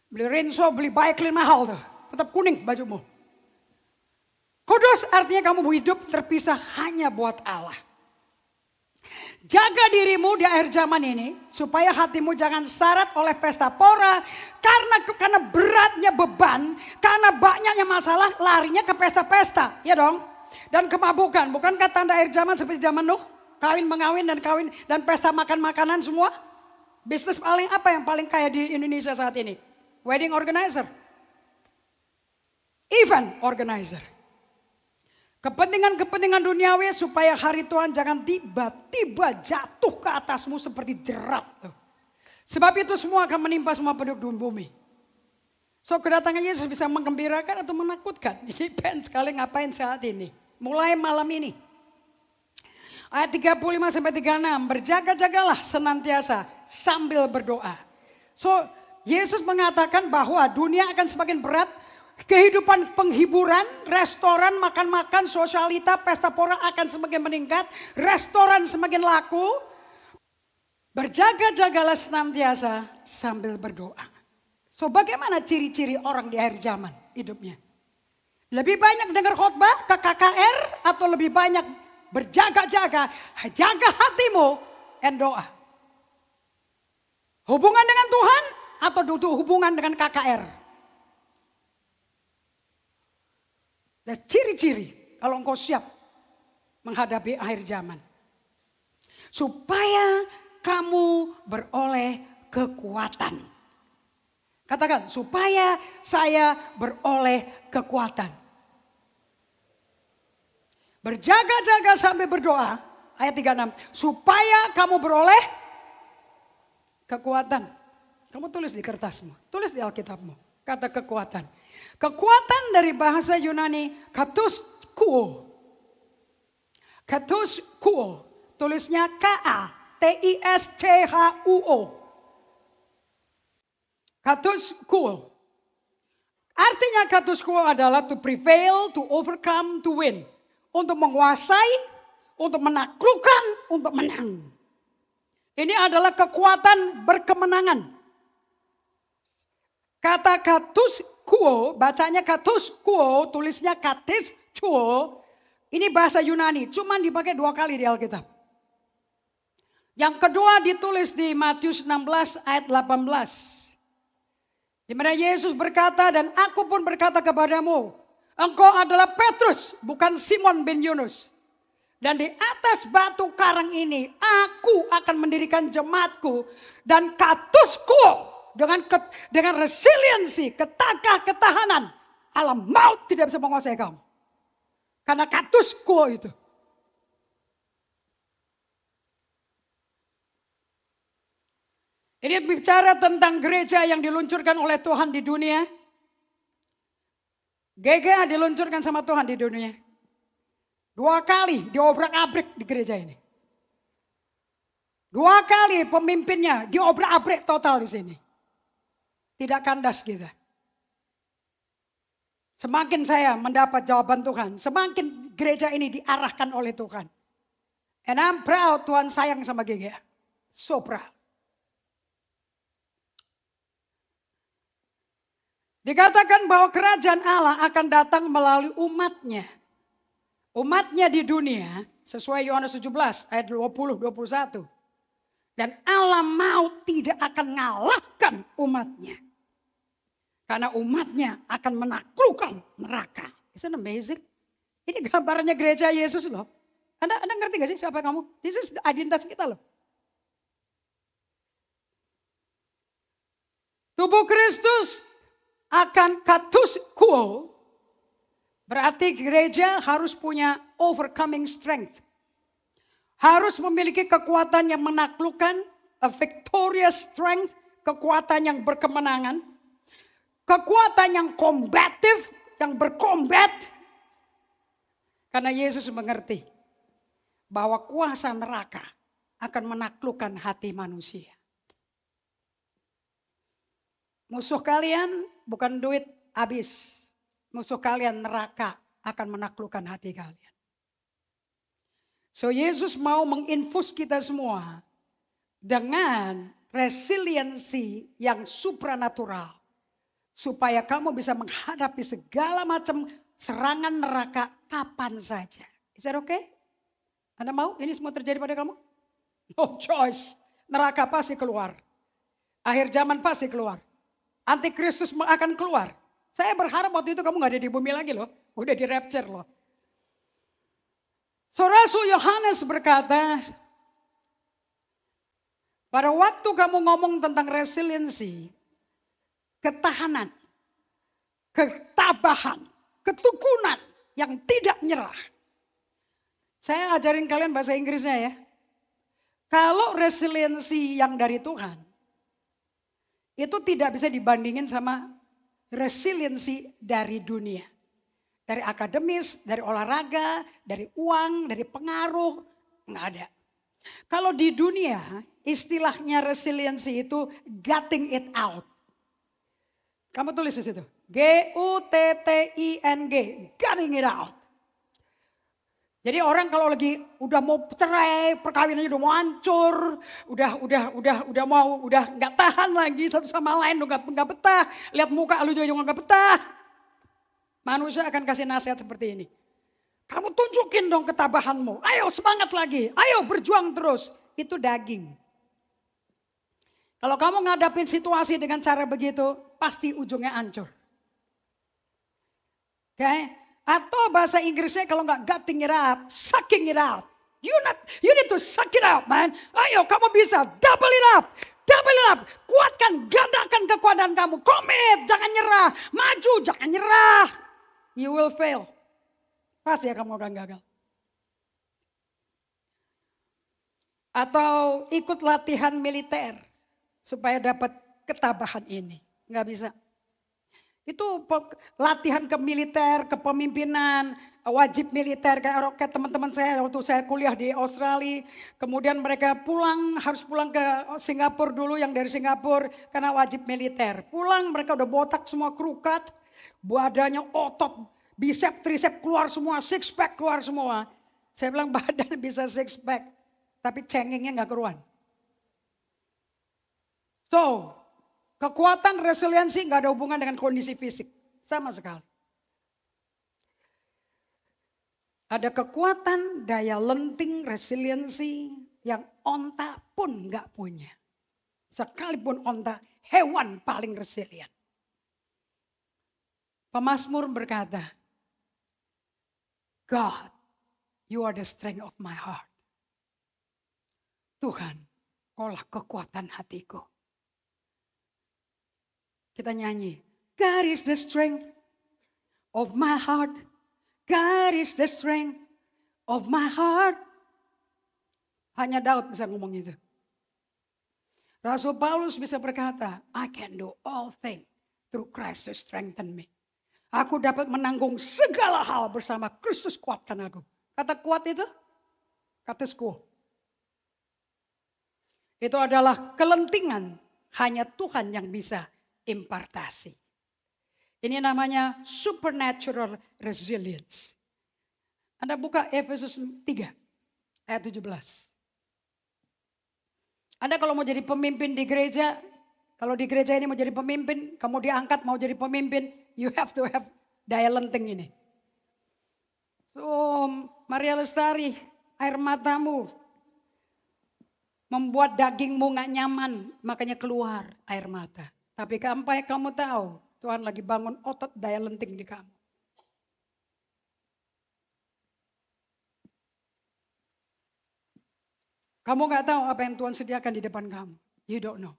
Beli Rinso, beli Baiklin mahal tuh, tetap kuning bajumu. Kudus artinya kamu hidup terpisah hanya buat Allah. Jaga dirimu di akhir zaman ini supaya hatimu jangan syarat oleh pesta pora, karena beratnya beban, karena banyaknya masalah larinya ke pesta-pesta, ya dong. Dan kemabukan, bukankah tanda akhir zaman seperti zaman Nuh? Kawin dan pesta makan makanan semua. Bisnis apa yang paling kaya di Indonesia saat ini? Wedding organizer, event organizer. Kepentingan-kepentingan duniawi supaya hari Tuhan jangan tiba-tiba jatuh ke atasmu seperti jerat. Sebab itu semua akan menimpa semua penduduk bumi. So kedatangan Yesus bisa menggembirakan atau menakutkan. Ini depends sekali ngapain saat ini. Mulai malam ini. Ayat 35-36. Berjaga-jagalah senantiasa sambil berdoa. So Yesus mengatakan bahwa dunia akan semakin berat. Kehidupan penghiburan, restoran, makan-makan, sosialita, pesta pora akan semakin meningkat. Restoran semakin laku. Berjaga-jagalah senantiasa sambil berdoa. So bagaimana ciri-ciri orang di akhir zaman hidupnya? Lebih banyak dengar khotbah ke KKR atau lebih banyak berjaga-jaga, jaga hatimu dan doa. Hubungan dengan Tuhan atau hubungan dengan KKR? Dan ciri-ciri kalau engkau siap menghadapi akhir zaman. Supaya kamu beroleh kekuatan. Katakan, supaya saya beroleh kekuatan. Berjaga-jaga sambil berdoa. Ayat 36. Supaya kamu beroleh kekuatan. Kamu tulis di kertasmu. Tulis di Alkitabmu. Kata kekuatan. Kekuatan dari bahasa Yunani katuskuo. Katuskuo. Tulisnya K-A-T-I-S-C-H-U-O. Katuskuo. Artinya katuskuo adalah to prevail, to overcome, to win. Untuk menguasai, untuk menaklukkan, untuk menang. Ini adalah kekuatan berkemenangan. Kata katus kuo, bacanya katus kuo, tulisnya katis kuo. Ini bahasa Yunani, cuman dipakai 2 kali di Alkitab. Yang kedua ditulis di Matius 16 ayat 18. Di mana Yesus berkata, dan aku pun berkata kepadamu, engkau adalah Petrus, bukan Simon bin Yunus. Dan di atas batu karang ini, aku akan mendirikan jemaatku dan katusku. Dengan resiliensi, ketahanan, alam maut tidak bisa menguasai kamu. Karena katusku itu. Ini bicara tentang gereja yang diluncurkan oleh Tuhan di dunia. GGA diluncurkan sama Tuhan di dunia. 2 kali diobrak-abrik di gereja ini. 2 kali pemimpinnya diobrak-abrik total di sini. Tidak kandas kita. Semakin saya mendapat jawaban Tuhan, semakin gereja ini diarahkan oleh Tuhan. And I'm proud Tuhan sayang sama GGA. So proud. Dikatakan bahwa kerajaan Allah akan datang melalui umatnya. Umatnya di dunia sesuai Yohanes 17 ayat 20-21. Dan Allah mau tidak akan ngalahkan umatnya. Karena umatnya akan menaklukkan neraka. Isn't amazing? Ini gambarannya gereja Yesus loh. Anda ngerti gak sih siapa kamu? This is identitas kita loh. Tubuh Kristus akan katus quo. Berarti gereja harus punya overcoming strength. Harus memiliki kekuatan yang menaklukkan, a victorious strength, kekuatan yang berkemenangan. Kekuatan yang kombatif, yang berkombat. Karena Yesus mengerti bahwa kuasa neraka akan menaklukkan hati manusia. Musuh kalian bukan duit habis. Musuh kalian neraka akan menaklukkan hati kalian. So Yesus mau menginfus kita semua dengan resiliensi yang supranatural. Supaya kamu bisa menghadapi segala macam serangan neraka kapan saja. Is that okay? Anda mau ini semua terjadi pada kamu? No choice. Neraka pasti keluar. Akhir zaman pasti keluar. Antikristus akan keluar. Saya berharap waktu itu kamu gak ada di bumi lagi loh. Udah di rapture loh. So Rasul Yohanes berkata, pada waktu kamu ngomong tentang resiliensi, ketahanan, ketabahan, ketekunan yang tidak nyerah. Saya ajarin kalian bahasa Inggrisnya ya. Kalau resiliensi yang dari Tuhan, itu tidak bisa dibandingin sama resiliensi dari dunia. Dari akademis, dari olahraga, dari uang, dari pengaruh, nggak ada. Kalau di dunia, istilahnya resiliensi itu getting it out. Kamu tulis di situ. G-U-T-T-I-N-G. Getting it out. Jadi orang kalau lagi udah mau cerai, perkawinannya udah mau hancur, udah nggak tahan lagi satu sama lain, udah nggak betah. Lihat muka lu juga nggak betah. Manusia akan kasih nasihat seperti ini. Kamu tunjukin dong ketabahanmu. Ayo semangat lagi. Ayo berjuang terus. Itu daging. Kalau kamu ngadapin situasi dengan cara begitu, pasti ujungnya hancur. Oke? Atau bahasa Inggrisnya kalau nggak getting it out, sucking it out. You need to suck it out, man. Ayo kamu bisa, double it up. Double it up. Kuatkan, gandakan kekuatan kamu. Komit, jangan nyerah. Maju, jangan nyerah. You will fail. Pasti ya kamu akan gagal. Atau ikut latihan militer. Supaya dapat ketabahan ini. Nggak bisa. Itu latihan ke militer, kepemimpinan, wajib militer. Kayak teman-teman saya waktu saya kuliah di Australia. Kemudian mereka harus pulang ke Singapura dulu, yang dari Singapura. Karena wajib militer. Pulang mereka udah botak semua, kerukat. Badannya otot, bicep, tricep keluar semua, six pack keluar semua. Saya bilang badan bisa six pack. Tapi cengengnya nggak keruan. So, kekuatan resiliensi nggak ada hubungan dengan kondisi fisik. Sama sekali. Ada kekuatan daya lenting resiliensi yang onta pun nggak punya. Sekalipun onta, hewan paling resilient. Pemazmur berkata, God, you are the strength of my heart. Tuhan, kaulah kekuatan hatiku. Kita nyanyi, God is the strength of my heart. God is the strength of my heart. Hanya Daud bisa ngomong itu. Rasul Paulus bisa berkata, I can do all things through Christ who strengthen me. Aku dapat menanggung segala hal bersama Kristus kuatkan aku. Kata kuat itu, status quo. Itu adalah kelentingan, hanya Tuhan yang bisa impartasi. Ini namanya supernatural resilience. Anda buka Efesus 3 ayat 17. Anda kalau mau jadi pemimpin di gereja, kalau di gereja ini mau jadi pemimpin, kamu diangkat mau jadi pemimpin, you have to have daya lenting ini. So, Maria Lestari, air matamu membuat dagingmu gak nyaman, makanya keluar air mata. Tapi sampai kamu tahu, Tuhan lagi bangun otot daya lenting di kamu. Kamu gak tahu apa yang Tuhan sediakan di depan kamu. You don't know.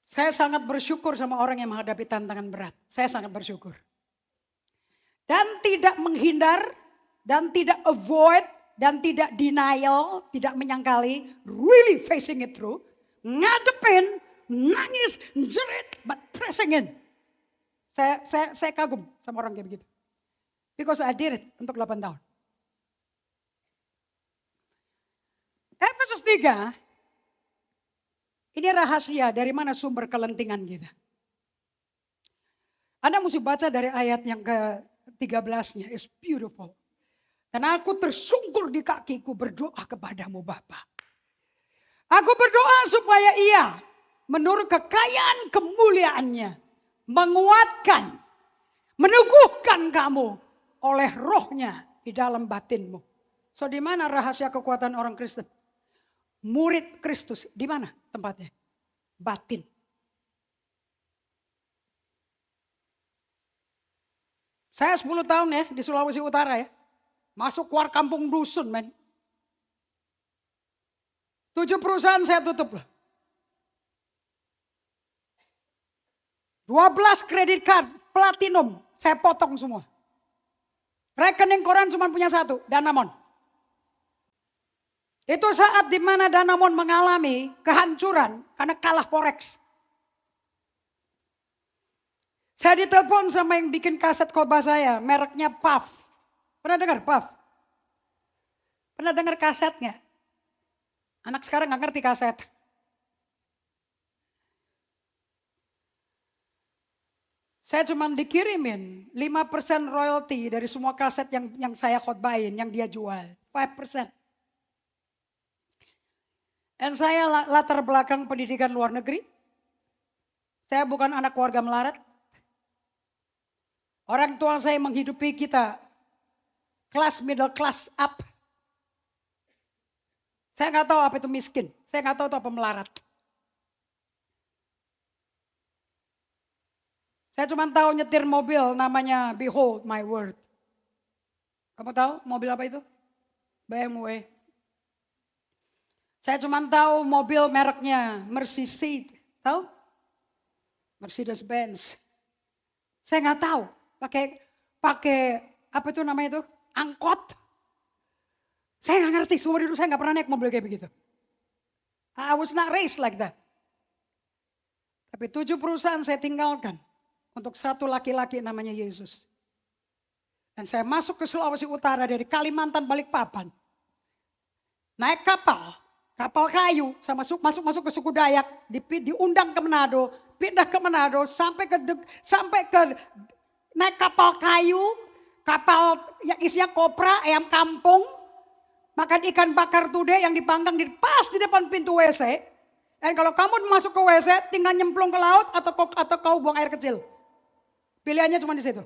Saya sangat bersyukur sama orang yang menghadapi tantangan berat. Saya sangat bersyukur. Dan tidak menghindar, dan tidak avoid, dan tidak denial, tidak menyangkali, really facing it through. Ngadepin, nangis, jerit, but pressing in. Saya kagum sama orang kayak begitu. Because I did it untuk 8 tahun. Efesus 3, ini rahasia dari mana sumber kelentingan kita. Anda mesti baca dari ayat yang ke-13-nya, it's beautiful. Dan aku tersungkur di kakiku berdoa kepadamu Bapa. Aku berdoa supaya ia menurut kekayaan kemuliaannya menguatkan, meneguhkan kamu oleh rohnya di dalam batinmu. So di mana rahasia kekuatan orang Kristen? Murid Kristus, di mana tempatnya? Batin. Saya 10 tahun ya di Sulawesi Utara ya. Masuk keluar kampung dusun men. 7 perusahaan saya tutup lah. 12 kredit card platinum saya potong semua. Rekening koran cuma punya 1, Danamon. Itu saat di mana Danamon mengalami kehancuran karena kalah forex. Saya ditelepon sama yang bikin kaset khotbah saya, mereknya Puff. Pernah dengar Puff? Pernah dengar kasetnya? Anak sekarang gak ngerti kaset. Saya cuma dikirimin 5% royalty dari semua kaset yang saya khotbahin, yang dia jual. 5%. Dan saya latar belakang pendidikan luar negeri. Saya bukan anak keluarga melarat. Orang tua saya menghidupi kita kelas middle class up. Saya nggak tahu apa itu miskin. Saya nggak tahu apa melarat. Saya cuma tahu nyetir mobil namanya Behold My Word. Kamu tahu mobil apa itu? BMW. Saya cuma tahu mobil mereknya Mercedes, tahu? Mercedes-Benz. Saya nggak tahu pakai apa itu namanya itu? Angkot. Saya nggak ngerti, seumur hidup saya nggak pernah naik mobil kayak begitu. I was not raised like that. Tapi 7 perusahaan saya tinggalkan untuk satu laki-laki namanya Yesus. Dan saya masuk ke Sulawesi Utara dari Kalimantan Balikpapan. Naik kapal kayu, masuk ke suku Dayak, diundang ke Manado, pindah ke Manado, sampai ke naik kapal kayu, kapal yang isinya kopra, ayam kampung, makan ikan bakar tude yang dipanggang pas di depan pintu WC. Dan kalau kamu masuk ke WC, tinggal nyemplung ke laut atau kau buang air kecil. Pilihannya cuma di situ.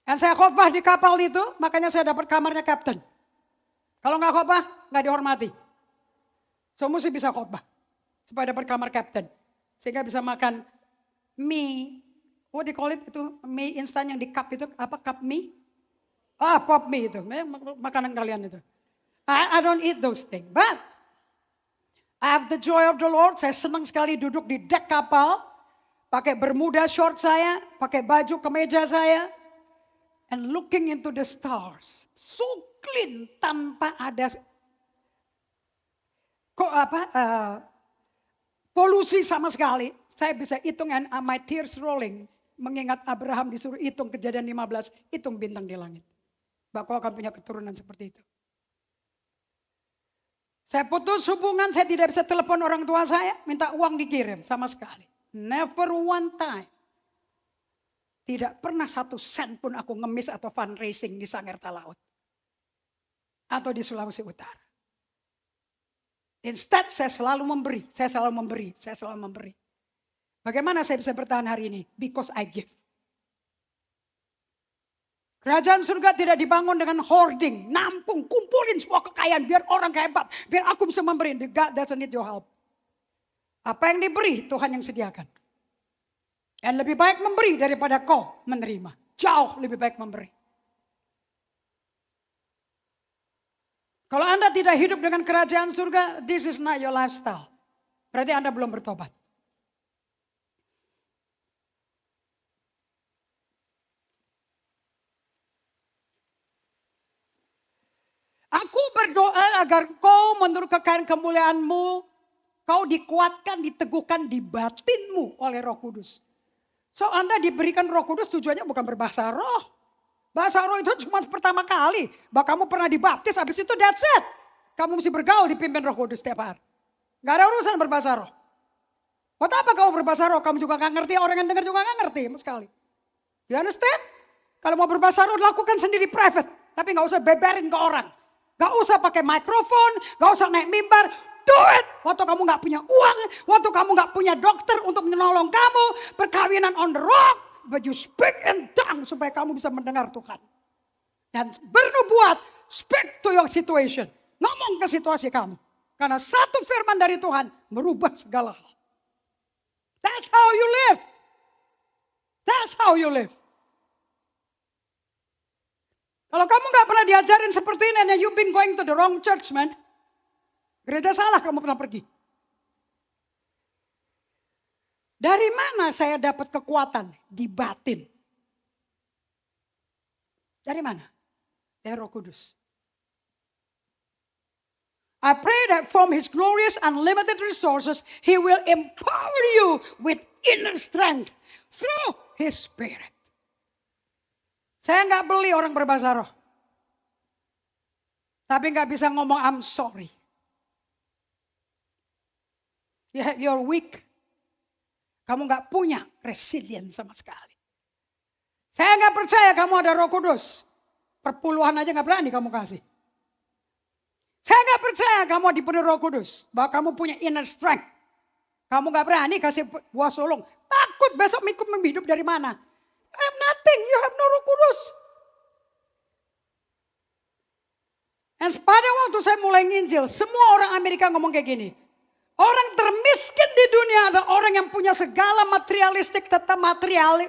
Dan saya khotbah di kapal itu, makanya saya dapat kamarnya kapten. Kalau nggak khotbah, nggak dihormati. So mesti bisa khotbah. Supaya dapat kamar kapten. Sehingga bisa makan mie. What do you call it? Itu mie instan yang di cup itu. Apa cup mie? Pop mie itu. Makanan kalian itu. I don't eat those things. But I have the joy of the Lord. Saya senang sekali duduk di dek kapal. Pakai bermuda short saya. Pakai baju kemeja saya. And looking into the stars. So clean tanpa ada polusi sama sekali. Saya bisa hitung and my tears rolling. Mengingat Abraham disuruh hitung Kejadian 15, hitung bintang di langit. Bahwa kau akan punya keturunan seperti itu. Saya putus hubungan, saya tidak bisa telepon orang tua saya, minta uang dikirim sama sekali. Never one time. Tidak pernah 1 sen pun aku ngemis atau fundraising di Sangirta Laut. Atau di Sulawesi Utara. Instead saya selalu memberi, saya selalu memberi, saya selalu memberi. Bagaimana saya bisa bertahan hari ini? Because I give. Kerajaan surga tidak dibangun dengan hoarding, nampung, kumpulin semua kekayaan biar orang hebat, biar aku bisa memberi. God doesn't need your help. Apa yang diberi Tuhan yang sediakan. Dan lebih baik memberi daripada kau menerima. Jauh lebih baik memberi. Kalau Anda tidak hidup dengan kerajaan surga, this is not your lifestyle. Berarti Anda belum bertobat. Aku berdoa agar kau menurut kekayaan kemuliaanmu, kau dikuatkan, diteguhkan di batinmu oleh Roh Kudus. So Anda diberikan Roh Kudus tujuannya bukan berbahasa roh. Bahasa roh itu cuma pertama kali. Bahwa kamu pernah dibaptis, habis itu that's it. Kamu mesti bergaul dipimpin Roh Kudus setiap hari. Gak ada urusan berbahasa roh. Buat apa kamu berbahasa roh? Kamu juga gak ngerti, orang yang dengar juga gak ngerti sekali. You understand? Kalau mau berbahasa roh lakukan sendiri private. Tapi gak usah beberin ke orang. Gak usah pakai mikrofon, gak usah naik mimbar. Do it. Waktu kamu gak punya uang, waktu kamu gak punya dokter untuk menolong kamu, perkawinan on the rock, but you speak in tongues supaya kamu bisa mendengar Tuhan. Dan bernubuat, speak to your situation. Ngomong ke situasi kamu. Karena satu firman dari Tuhan merubah segala hal. That's how you live. That's how you live. Kalau kamu gak pernah diajarin seperti ini, and you've been going to the wrong church, man. Gereja salah kamu pernah pergi. Dari mana saya dapat kekuatan? Di batin. Dari mana? Dari Roh Kudus. I pray that from His glorious unlimited resources, He will empower you with inner strength through His Spirit. Saya nggak beli orang berbahasa roh. Tapi nggak bisa ngomong I'm sorry. You're weak. Kamu nggak punya resilient sama sekali. Saya nggak percaya kamu ada Roh Kudus. Perpuluhan aja nggak berani kamu kasih. Saya nggak percaya kamu dipenuhi Roh Kudus. Bahwa kamu punya inner strength. Kamu nggak berani kasih buah sulung. Takut besok ikut hidup dari mana? I have nothing, you have no Roh Kudus. Dan pada waktu saya mulai nginjil, semua orang Amerika ngomong kayak gini. Orang termiskin di dunia adalah orang yang punya segala materialistik, tetap material,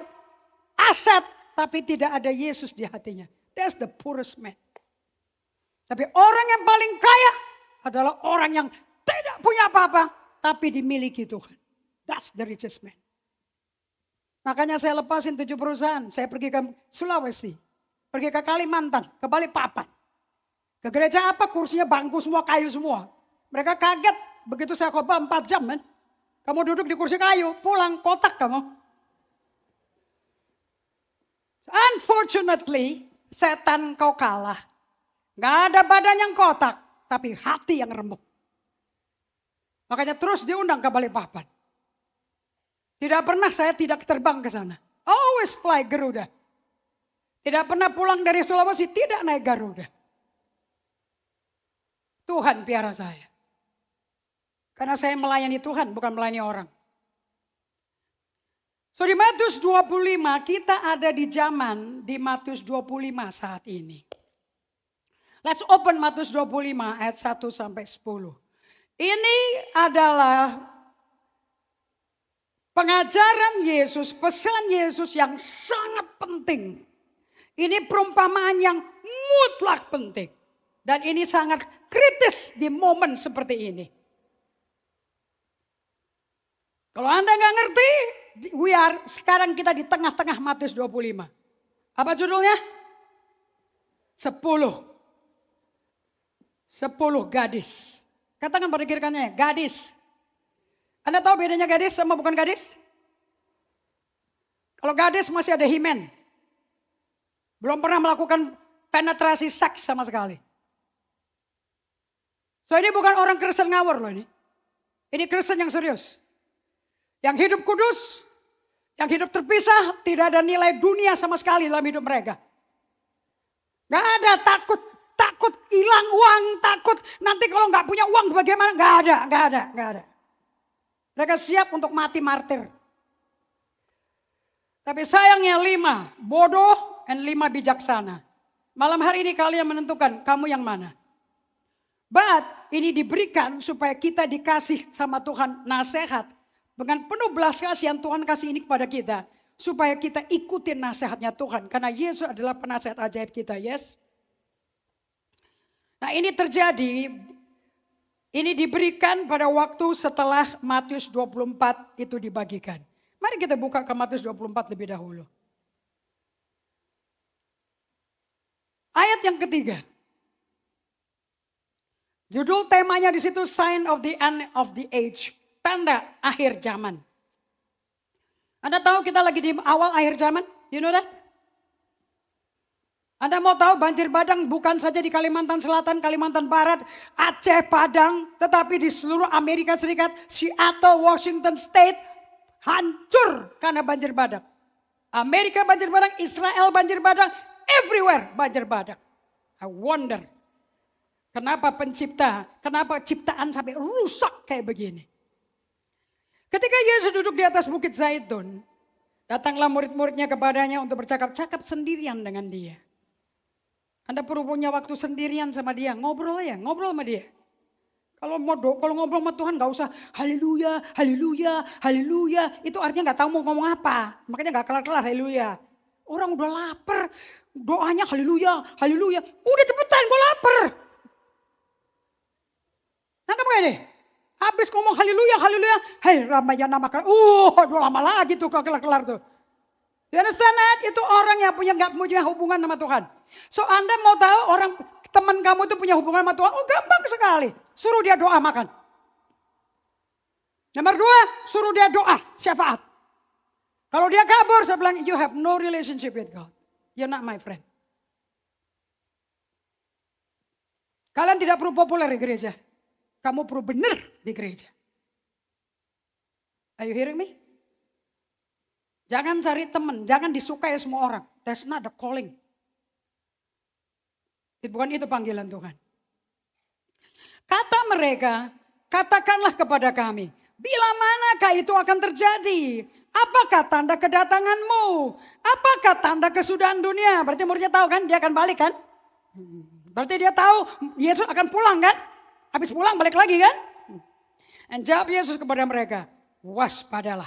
aset, tapi tidak ada Yesus di hatinya. That's the poorest man. Tapi orang yang paling kaya adalah orang yang tidak punya apa-apa, tapi dimiliki Tuhan. That's the richest man. Makanya saya lepasin 7 perusahaan. Saya pergi ke Sulawesi. Pergi ke Kalimantan, ke Balikpapan. Ke gereja apa kursinya bangku semua, kayu semua. Mereka kaget begitu saya khotbah 4 jam kan. Kamu duduk di kursi kayu, pulang kotak kamu. Unfortunately, setan kau kalah. Gak ada badan yang kotak, tapi hati yang remuk. Makanya terus diundang ke Balikpapan. Tidak pernah saya tidak terbang ke sana. Always fly Garuda. Tidak pernah pulang dari Sulawesi tidak naik Garuda. Tuhan piara saya. Karena saya melayani Tuhan bukan melayani orang. So di Matius 25 kita ada di zaman di Matius 25 saat ini. Let's open Matius 25 ayat 1 sampai 10. Ini adalah pengajaran Yesus, pesan Yesus yang sangat penting. Ini perumpamaan yang mutlak penting. Dan ini sangat kritis di momen seperti ini. Kalau Anda nggak ngerti, sekarang kita di tengah-tengah Matius 25. Apa judulnya? 10 gadis. Katakan pada kiri kanannya, gadis. Anda tahu bedanya gadis sama bukan gadis? Kalau gadis masih ada himen. Belum pernah melakukan penetrasi seks sama sekali. So ini bukan orang Kristen ngawur loh ini. Ini Kristen yang serius. Yang hidup kudus, yang hidup terpisah, tidak ada nilai dunia sama sekali dalam hidup mereka. Gak ada takut hilang uang, takut nanti kalau gak punya uang bagaimana. Gak ada. Mereka siap untuk mati martir. Tapi sayangnya 5 bodoh dan 5 bijaksana. Malam hari ini kalian menentukan kamu yang mana. But ini diberikan supaya kita dikasih sama Tuhan nasihat. Dengan penuh belas kasihan Tuhan kasih ini kepada kita. Supaya kita ikutin nasihatnya Tuhan. Karena Yesus adalah penasihat ajaib kita, yes. Nah ini terjadi, ini diberikan pada waktu setelah Matius 24 itu dibagikan. Mari kita buka ke Matius 24 lebih dahulu. Ayat yang ketiga. Judul temanya di situ Sign of the End of the Age. Tanda akhir zaman. Anda tahu kita lagi di awal akhir zaman? You know that? Anda mau tahu banjir bandang bukan saja di Kalimantan Selatan, Kalimantan Barat, Aceh, Padang. Tetapi di seluruh Amerika Serikat, Seattle, Washington State hancur karena banjir bandang. Amerika banjir bandang, Israel banjir bandang, everywhere banjir bandang. I wonder, kenapa ciptaan sampai rusak kayak begini. Ketika Yesus duduk di atas bukit Zaitun, datanglah murid-muridnya kepadanya untuk bercakap-cakap sendirian dengan dia. Anda perlu punya waktu sendirian sama dia, ngobrol sama dia. Kalau ngobrol sama Tuhan gak usah haleluya, haleluya, haleluya. Itu artinya gak tahu mau ngomong apa. Makanya gak kelar-kelar haleluya. Orang udah lapar, doanya haleluya, haleluya. Udah cepetan gue lapar. Nangkep gak ini? Habis ngomong haleluya, haleluya. Hei Ramayana makan, udah lama lagi tuh kelar-kelar tuh. You understand that? Itu orang yang gak punya hubungan sama Tuhan. So Anda mau tahu orang teman kamu itu punya hubungan sama Tuhan? Oh gampang sekali. Suruh dia doa makan. Nomor 2, suruh dia doa syafaat. Kalau dia kabur saya bilang you have no relationship with God. You're not my friend. Kalian tidak perlu populer di gereja. Kamu perlu benar di gereja. Are you hearing me? Jangan cari teman, jangan disukai semua orang. That's not the calling. Bukan itu panggilan Tuhan. Kata mereka, katakanlah kepada kami, bila manakah itu akan terjadi? Apakah tanda kedatanganmu? Apakah tanda kesudahan dunia? Berarti muridnya tahu kan, dia akan balik kan? Berarti dia tahu Yesus akan pulang kan? Habis pulang balik lagi kan? Dan jawab Yesus kepada mereka, waspadalah.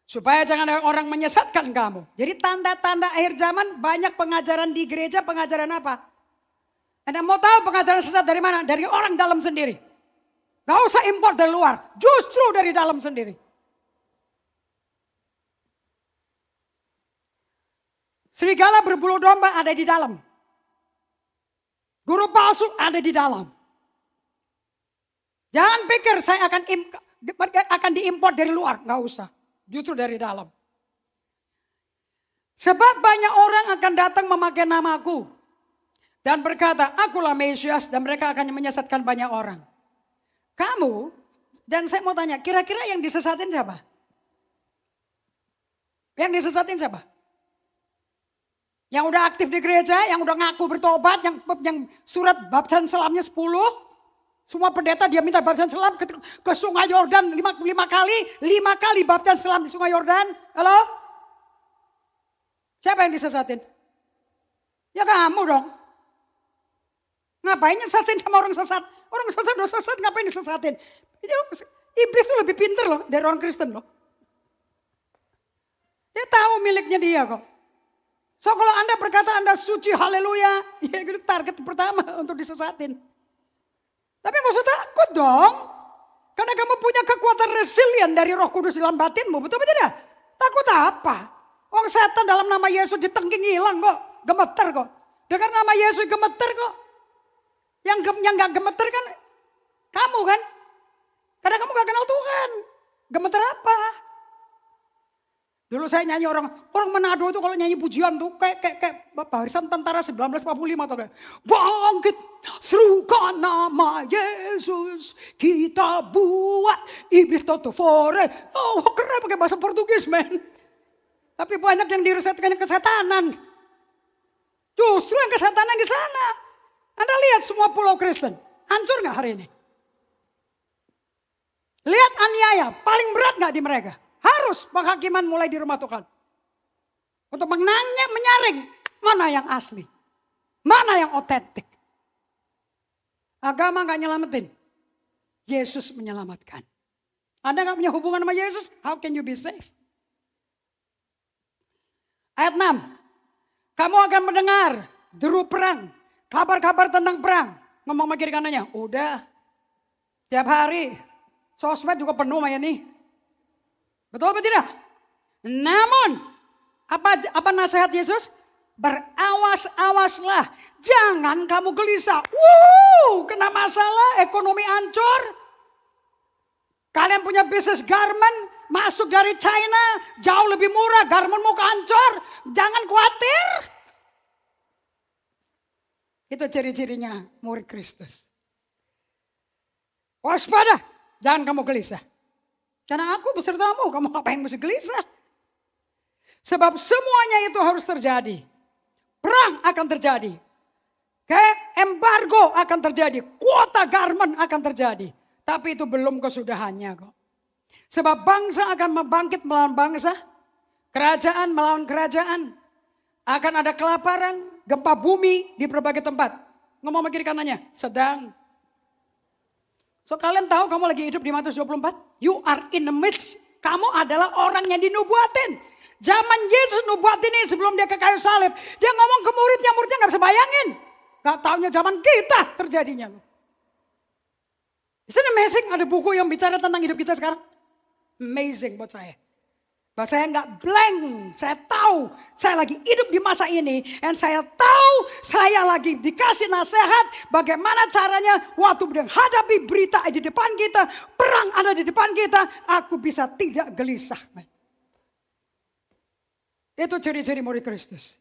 Supaya jangan ada orang menyesatkan kamu. Jadi tanda-tanda akhir zaman banyak pengajaran di gereja, pengajaran apa? Anda mau tahu pengajaran sesat dari mana? Dari orang dalam sendiri. Gak usah impor dari luar, justru dari dalam sendiri. Serigala berbulu domba ada di dalam. Guru palsu ada di dalam. Jangan pikir saya akan diimpor dari luar, gak usah. Justru dari dalam. Sebab banyak orang akan datang memakai namaku. Dan berkata, akulah Mesias, dan mereka akan menyesatkan banyak orang. Kamu, dan saya mau tanya, kira-kira yang disesatin siapa? Yang disesatin siapa? Yang udah aktif di gereja, yang udah ngaku bertobat, yang surat baptisan selamnya 10. Semua pendeta dia minta baptisan selam ke sungai Yordan 5 kali baptisan selam di sungai Yordan. Halo? Siapa yang disesatin? Ya kamu dong. Ngapain nyesatin sama orang sesat? Orang sesat udah sesat ngapain disesatin? Iblis itu lebih pintar loh dari orang Kristen loh. Dia tahu miliknya dia kok. So kalau Anda berkata Anda suci haleluya, ya itu target pertama untuk disesatin. Tapi gak usah takut dong. Karena kamu punya kekuatan resilient dari Roh Kudus dalam batinmu, betul betul tidak? Takut apa? Orang setan dalam nama Yesus ditengking hilang kok, gemeter kok. Dengar nama Yesus gemeter kok. Yang gak gemeter kan kamu kan. Karena kamu gak kenal Tuhan. Gemeter apa? Dulu saya nyanyi orang Manado itu kalau nyanyi pujian tuh kayak barisan tentara 1945 atau kayak bangkit serukan nama Yesus kita buat iblis toto fore. Oh keren pakai bahasa Portugis men. Tapi banyak yang diresetkan kesetanan. Justru yang kesetanan di sana. Anda lihat semua pulau Kristen hancur nggak hari ini? Lihat aniaya paling berat nggak di mereka? Harus penghakiman mulai di rumah Tuhan. Untuk menyaring mana yang asli. Mana yang otentik. Agama gak nyelamatin. Yesus menyelamatkan. Anda gak punya hubungan sama Yesus, how can you be safe? Ayat 6. Kamu akan mendengar deru perang. Kabar-kabar tentang perang. Ngomong sama kiri kanannya, udah. Tiap hari. Sosmed juga penuh sama ini. Betul apa tidak? Namun, apa nasihat Yesus? Berawas-awaslah. Jangan kamu gelisah. Kena masalah, ekonomi hancur. Kalian punya bisnis garment, masuk dari China, jauh lebih murah, garmentmu hancur. Jangan khawatir. Itu ciri-cirinya murid Kristus. Waspada, jangan kamu gelisah. Karena aku besertamu, kamu ngapain mesti gelisah? Sebab semuanya itu harus terjadi. Perang akan terjadi. Embargo akan terjadi. Kuota garment akan terjadi. Tapi itu belum kesudahannya kok. Sebab bangsa akan membangkit melawan bangsa. Kerajaan melawan kerajaan. Akan ada kelaparan, gempa bumi di berbagai tempat. Ngomong kiri kanannya, sedang. So kalian tahu kamu lagi hidup di Matius 24? You are in the midst. Kamu adalah orang yang dinubuatin. Zaman Yesus nubuat ini sebelum dia ke kayu salib. Dia ngomong ke muridnya gak bisa bayangin. Gak taunya zaman kita terjadinya. Isn't it amazing ada buku yang bicara tentang hidup kita sekarang? Amazing buat saya. Bahwa saya gak blank. Saya tahu saya lagi hidup di masa ini. Dan saya tahu saya lagi dikasih nasihat. Bagaimana caranya waktu menghadapi berita di depan kita. Perang ada di depan kita. Aku bisa tidak gelisah. Itu ciri-ciri murid Kristus.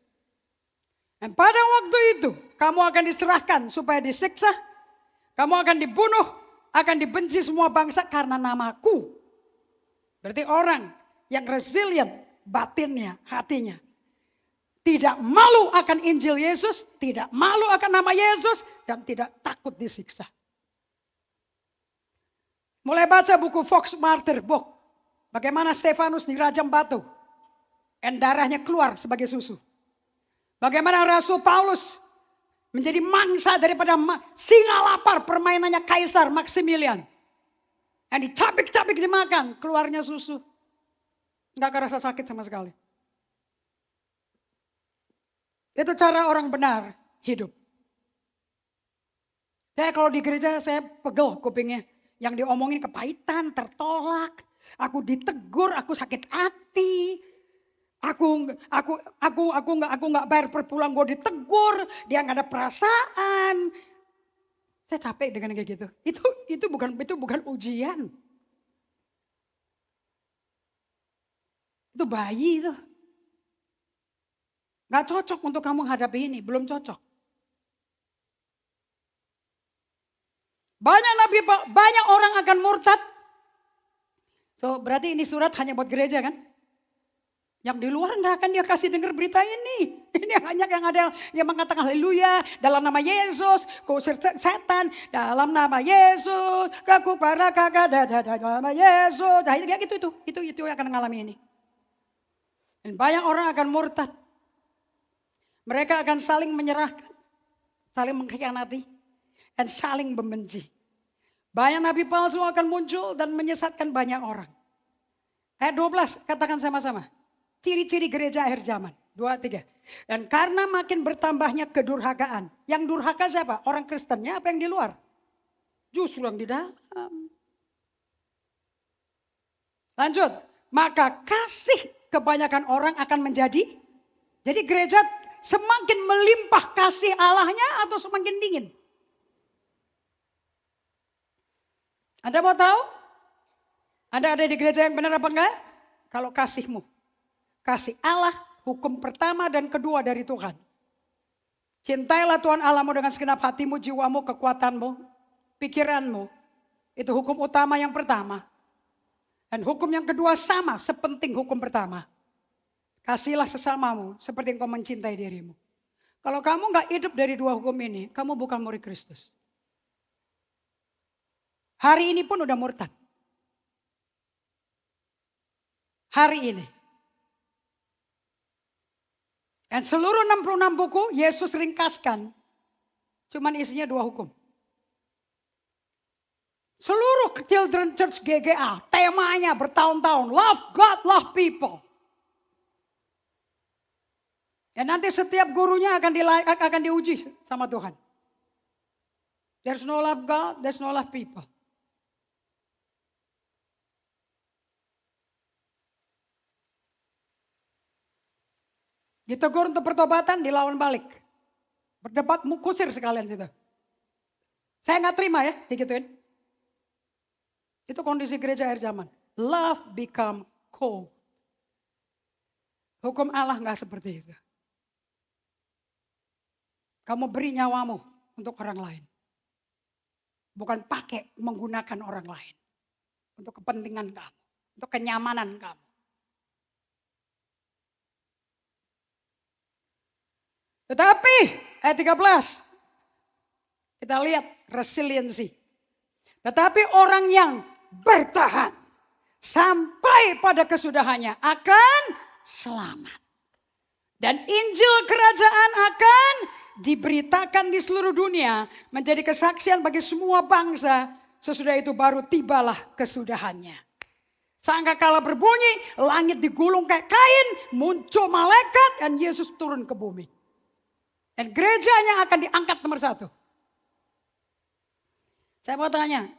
Dan pada waktu itu kamu akan diserahkan supaya disiksa. Kamu akan dibunuh. Akan dibenci semua bangsa karena namaku. Berarti orang yang resilient batinnya, hatinya. Tidak malu akan Injil Yesus, tidak malu akan nama Yesus, dan tidak takut disiksa. Mulai baca buku Fox Martyr Book. Bagaimana Stefanus dirajam batu. Dan darahnya keluar sebagai susu. Bagaimana Rasul Paulus menjadi mangsa daripada singa lapar permainannya Kaisar Maximilian. Dan dicabik-cabik dimakan, keluarnya susu. Gak kerasa sakit sama sekali. Itu cara orang benar hidup. Kayak kalau di gereja saya pegel kupingnya. Yang diomongin kepahitan, tertolak. Aku ditegur, aku sakit hati. Aku nggak bayar per bulan, gue ditegur. Dia nggak ada perasaan. Saya capek dengan kayak gitu. Itu bukan ujian. Itu bayi itu. Gak cocok untuk kamu hadapi ini, belum cocok. Banyak orang akan murtad. So berarti ini surat hanya buat gereja kan? Yang di luar gak akan dia kasih dengar berita ini. Ini hanya yang ada yang mengatakan haleluya dalam nama Yesus, kusir setan dalam nama Yesus, kaku para kakak dalam nama Yesus. Nah, itu yang akan mengalami ini. Dan banyak orang akan murtad. Mereka akan saling menyerahkan, saling mengkhianati, dan saling membenci. Banyak nabi palsu akan muncul dan menyesatkan banyak orang. Ayat 12, katakan sama-sama. Ciri-ciri gereja akhir zaman. 2, 3. Dan karena makin bertambahnya kedurhakaan. Yang durhaka siapa? Orang Kristennya apa yang di luar? Justru yang di dalam. Lanjut. Maka kasih kebanyakan orang akan menjadi. Jadi gereja semakin melimpah kasih Allahnya atau semakin dingin? Anda mau tahu? Anda ada di gereja yang benar apa enggak? Kalau kasihmu. Kasih Allah hukum pertama dan kedua dari Tuhan. Cintailah Tuhan Allahmu dengan segenap hatimu, jiwamu, kekuatanmu, pikiranmu. Itu hukum utama yang pertama. Dan hukum yang kedua sama sepenting hukum pertama. Kasihlah sesamamu seperti engkau mencintai dirimu. Kalau kamu gak hidup dari dua hukum ini, kamu bukan murid Kristus. Hari ini pun udah murtad. Hari ini. Dan seluruh 66 buku Yesus ringkaskan. Cuman isinya dua hukum. Seluruh Children Church GGA temanya bertahun-tahun. Love God, love people. Dan nanti setiap gurunya akan diuji sama Tuhan. There's no love God, there's no love people. Ditegur untuk pertobatan, dilawan balik. Berdebat, kusir sekalian situ. Saya gak terima ya, digituin. Itu kondisi gereja akhir zaman. Love become cold. Hukum Allah gak seperti itu. Kamu beri nyawamu untuk orang lain. Bukan pakai menggunakan orang lain. Untuk kepentingan kamu. Untuk kenyamanan kamu. Tetapi ayat 13. Kita lihat resiliensi. Tetapi orang yang bertahan sampai pada kesudahannya akan selamat. Dan Injil kerajaan akan diberitakan di seluruh dunia menjadi kesaksian bagi semua bangsa. Sesudah itu baru tibalah kesudahannya. Sangkakala berbunyi, langit digulung kayak kain, muncul malaikat dan Yesus turun ke bumi. Dan gerejanya akan diangkat nomor 1. Saya mau tanya,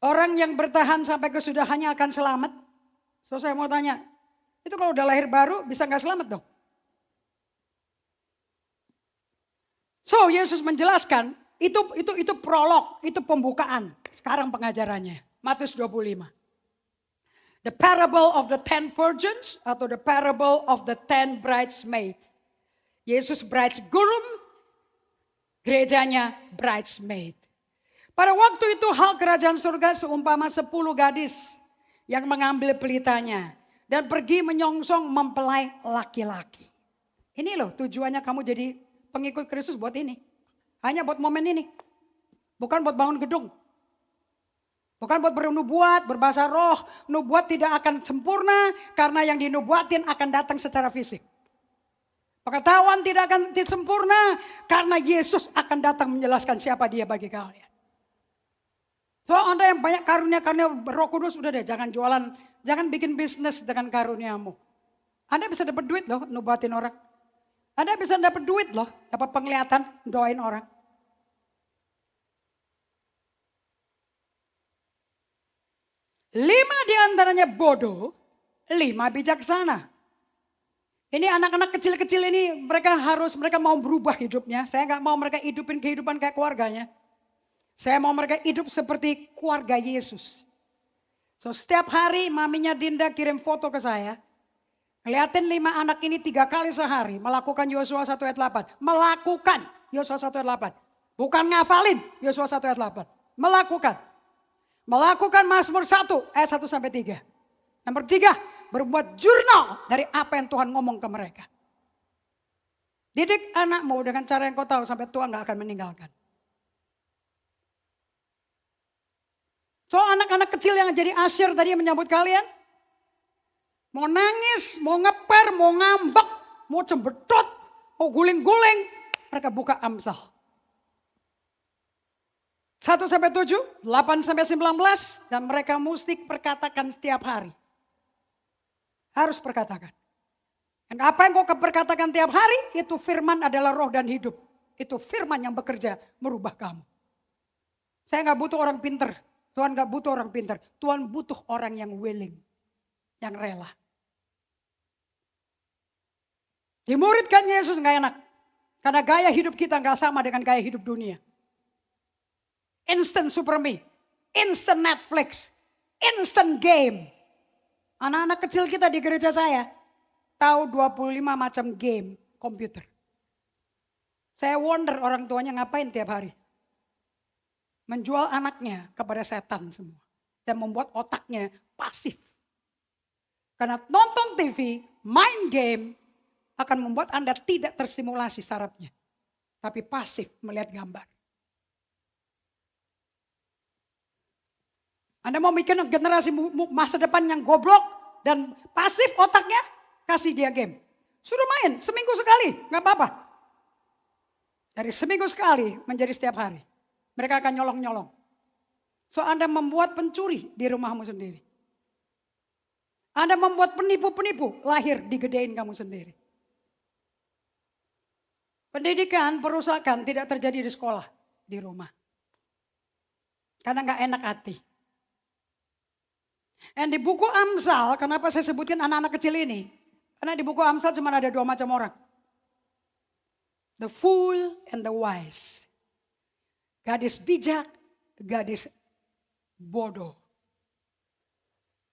orang yang bertahan sampai kesudahannya akan selamat? So saya mau tanya, itu kalau udah lahir baru bisa gak selamat dong? So Yesus menjelaskan, itu prolog, itu pembukaan. Sekarang pengajarannya, Matius 25. The parable of the 10 virgins atau the parable of the 10 bridesmaids. Yesus bridegroom, gerejanya bridesmaid. Pada waktu itu hal kerajaan surga seumpama 10 gadis yang mengambil pelitanya dan pergi menyongsong mempelai laki-laki. Ini loh tujuannya kamu jadi pengikut Kristus buat ini. Hanya buat momen ini. Bukan buat bangun gedung. Bukan buat bernubuat, berbahasa roh. Nubuat tidak akan sempurna karena yang dinubuatin akan datang secara fisik. Pengetahuan tidak akan sempurna karena Yesus akan datang menjelaskan siapa dia bagi kalian. So Anda yang banyak karunia-karunia Roh Kudus, udah deh jangan jualan, jangan bikin bisnis dengan karuniamu. Anda bisa dapat duit loh nubuatin orang. Anda bisa dapat duit loh, dapat penglihatan, doain orang. Lima diantaranya bodoh, 5 bijaksana. Ini anak-anak kecil-kecil ini mereka mau berubah hidupnya. Saya gak mau mereka hidupin kehidupan kayak keluarganya. Saya mau mereka hidup seperti keluarga Yesus. So setiap hari maminya Dinda kirim foto ke saya. Ngeliatin 5 anak ini 3 kali sehari melakukan Yosua 1 ayat 8. Melakukan Yosua 1 ayat 8. Bukan ngafalin Yosua 1 ayat 8. Melakukan. Melakukan Mazmur 1 ayat 1 sampai 3. Nomor 3, berbuat jurnal dari apa yang Tuhan ngomong ke mereka. Didik anakmu dengan cara yang kau tahu sampai tua gak akan meninggalkan. So anak-anak kecil yang jadi asyir tadi menyambut kalian. Mau nangis, mau ngeper, mau ngambek, mau cembetot, mau guling-guling. Mereka buka Amsal. 1 sampai 7, 8 sampai 19. Dan mereka mesti perkatakan setiap hari. Harus perkatakan. Dan apa yang kau perkatakan tiap hari, itu firman adalah roh dan hidup. Itu firman yang bekerja merubah kamu. Saya gak butuh orang pinter. Tuhan gak butuh orang pinter. Tuhan butuh orang yang willing. Yang rela. Dimuridkan Yesus gak enak. Karena gaya hidup kita gak sama dengan gaya hidup dunia. Instant Super Me. Instant Netflix. Instant game. Anak-anak kecil kita di gereja saya tahu 25 macam game komputer. Saya wonder orang tuanya ngapain tiap hari. Menjual anaknya kepada setan semua. Dan membuat otaknya pasif. Karena nonton TV, main game akan membuat Anda tidak terstimulasi sarafnya. Tapi pasif melihat gambar. Anda mau bikin generasi masa depan yang goblok dan pasif otaknya, kasih dia game. Suruh main seminggu sekali, gak apa-apa. Dari seminggu sekali menjadi setiap hari. Mereka akan nyolong-nyolong. So Anda membuat pencuri di rumahmu sendiri. Anda membuat penipu-penipu lahir digedein kamu sendiri. Pendidikan, perusahaan tidak terjadi di sekolah, di rumah. Karena gak enak hati. Dan di buku Amsal, kenapa saya sebutkan anak-anak kecil ini? Karena di buku Amsal cuma ada 2 macam orang. The fool and the wise. Gadis bijak, gadis bodoh.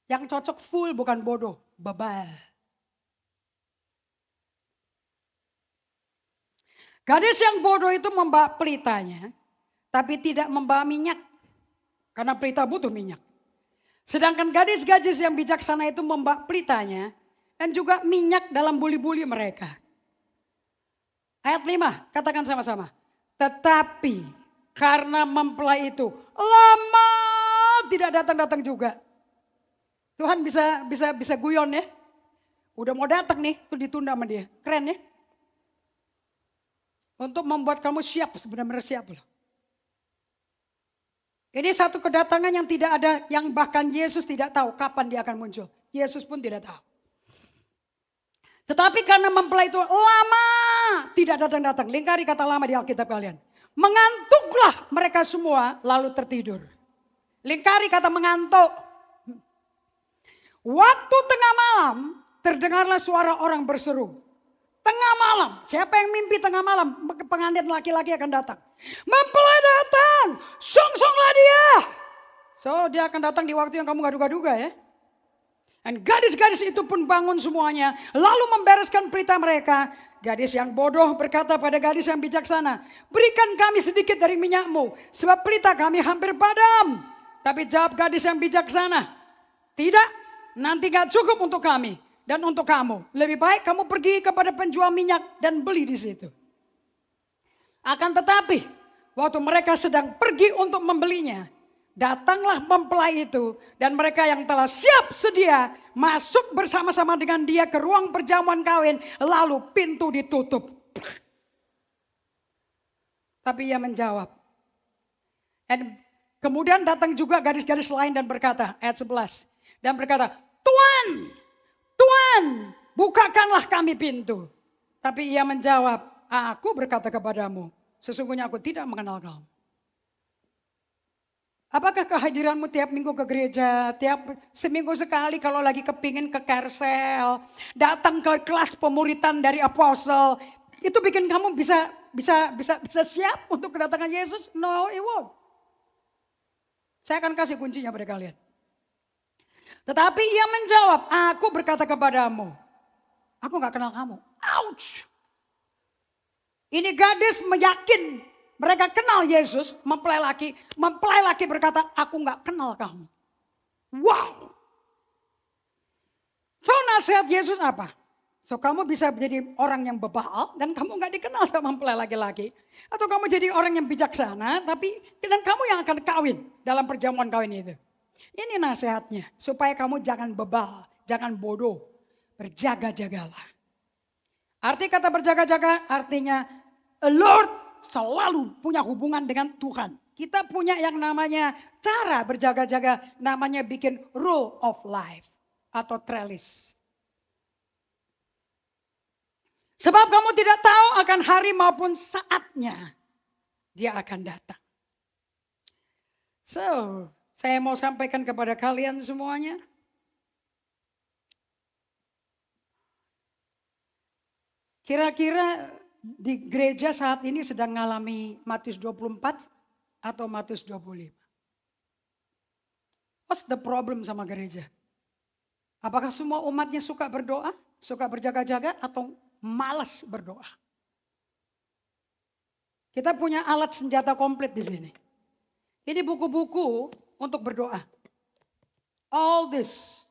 Yang cocok fool bukan bodoh, bebal. Gadis yang bodoh itu membawa pelitanya, tapi tidak membawa minyak. Karena pelita butuh minyak. Sedangkan gadis-gadis yang bijaksana itu membawa pelitanya dan juga minyak dalam buli-buli mereka. Ayat 5, katakan sama-sama. Tetapi karena mempelai itu lama tidak datang-datang juga. Tuhan bisa guyon ya. Udah mau datang nih, tuh ditunda sama dia. Keren ya. Untuk membuat kamu siap, benar-benar siap loh. Ini satu kedatangan yang tidak ada, yang bahkan Yesus tidak tahu kapan dia akan muncul. Yesus pun tidak tahu. Tetapi karena mempelai itu lama tidak datang-datang. Lingkari kata lama di Alkitab kalian. Mengantuklah mereka semua lalu tertidur. Lingkari kata mengantuk. Waktu tengah malam terdengarlah suara orang berseru. Tengah malam, siapa yang mimpi tengah malam? Pengantin laki-laki akan datang. Mempelai datang, song-songlah dia. So dia akan datang di waktu yang kamu gak duga-duga ya. Dan gadis-gadis itu pun bangun semuanya. Lalu membereskan pelita mereka. Gadis yang bodoh berkata pada gadis yang bijaksana. Berikan kami sedikit dari minyakmu. Sebab pelita kami hampir padam. Tapi jawab gadis yang bijaksana. Tidak, nanti gak cukup untuk kami. Dan untuk kamu, lebih baik kamu pergi kepada penjual minyak dan beli di situ. Akan tetapi, waktu mereka sedang pergi untuk membelinya, datanglah mempelai itu dan mereka yang telah siap sedia masuk bersama-sama dengan dia ke ruang perjamuan kawin, lalu pintu ditutup. Tapi ia menjawab. Dan kemudian datang juga gadis-gadis lain dan berkata, ayat 11, dan berkata, Tuan, bukakanlah kami pintu. Tapi ia menjawab, aku berkata kepadamu, sesungguhnya aku tidak mengenal kamu. Apakah kehadiranmu tiap minggu ke gereja, tiap seminggu sekali kalau lagi kepingin ke Kersel, datang ke kelas pemuritan dari apostle, itu bikin kamu bisa siap untuk kedatangan Yesus? No, it won't. Saya akan kasih kuncinya pada kalian. Tetapi ia menjawab, aku berkata kepadamu, aku gak kenal kamu. Ouch! Ini gadis meyakin mereka kenal Yesus, mempelai laki berkata, aku gak kenal kamu. Wow! So nasihat Yesus apa? So kamu bisa menjadi orang yang bebal dan kamu gak dikenal sama mempelai laki-laki. Atau kamu jadi orang yang bijaksana dan kamu yang akan kawin dalam perjamuan kawin itu. Ini nasihatnya, supaya kamu jangan bebal, jangan bodoh, berjaga-jagalah. Arti kata berjaga-jaga artinya alert, selalu punya hubungan dengan Tuhan. Kita punya yang namanya cara berjaga-jaga, namanya bikin rule of life atau trellis. Sebab kamu tidak tahu akan hari maupun saatnya dia akan datang. So, saya mau sampaikan kepada kalian semuanya. Kira-kira di gereja saat ini sedang mengalami Matius 24 atau Matius 25? What's the problem sama gereja? Apakah semua umatnya suka berdoa, suka berjaga-jaga atau malas berdoa? Kita punya alat senjata komplit di sini. Ini buku-buku untuk berdoa. All this.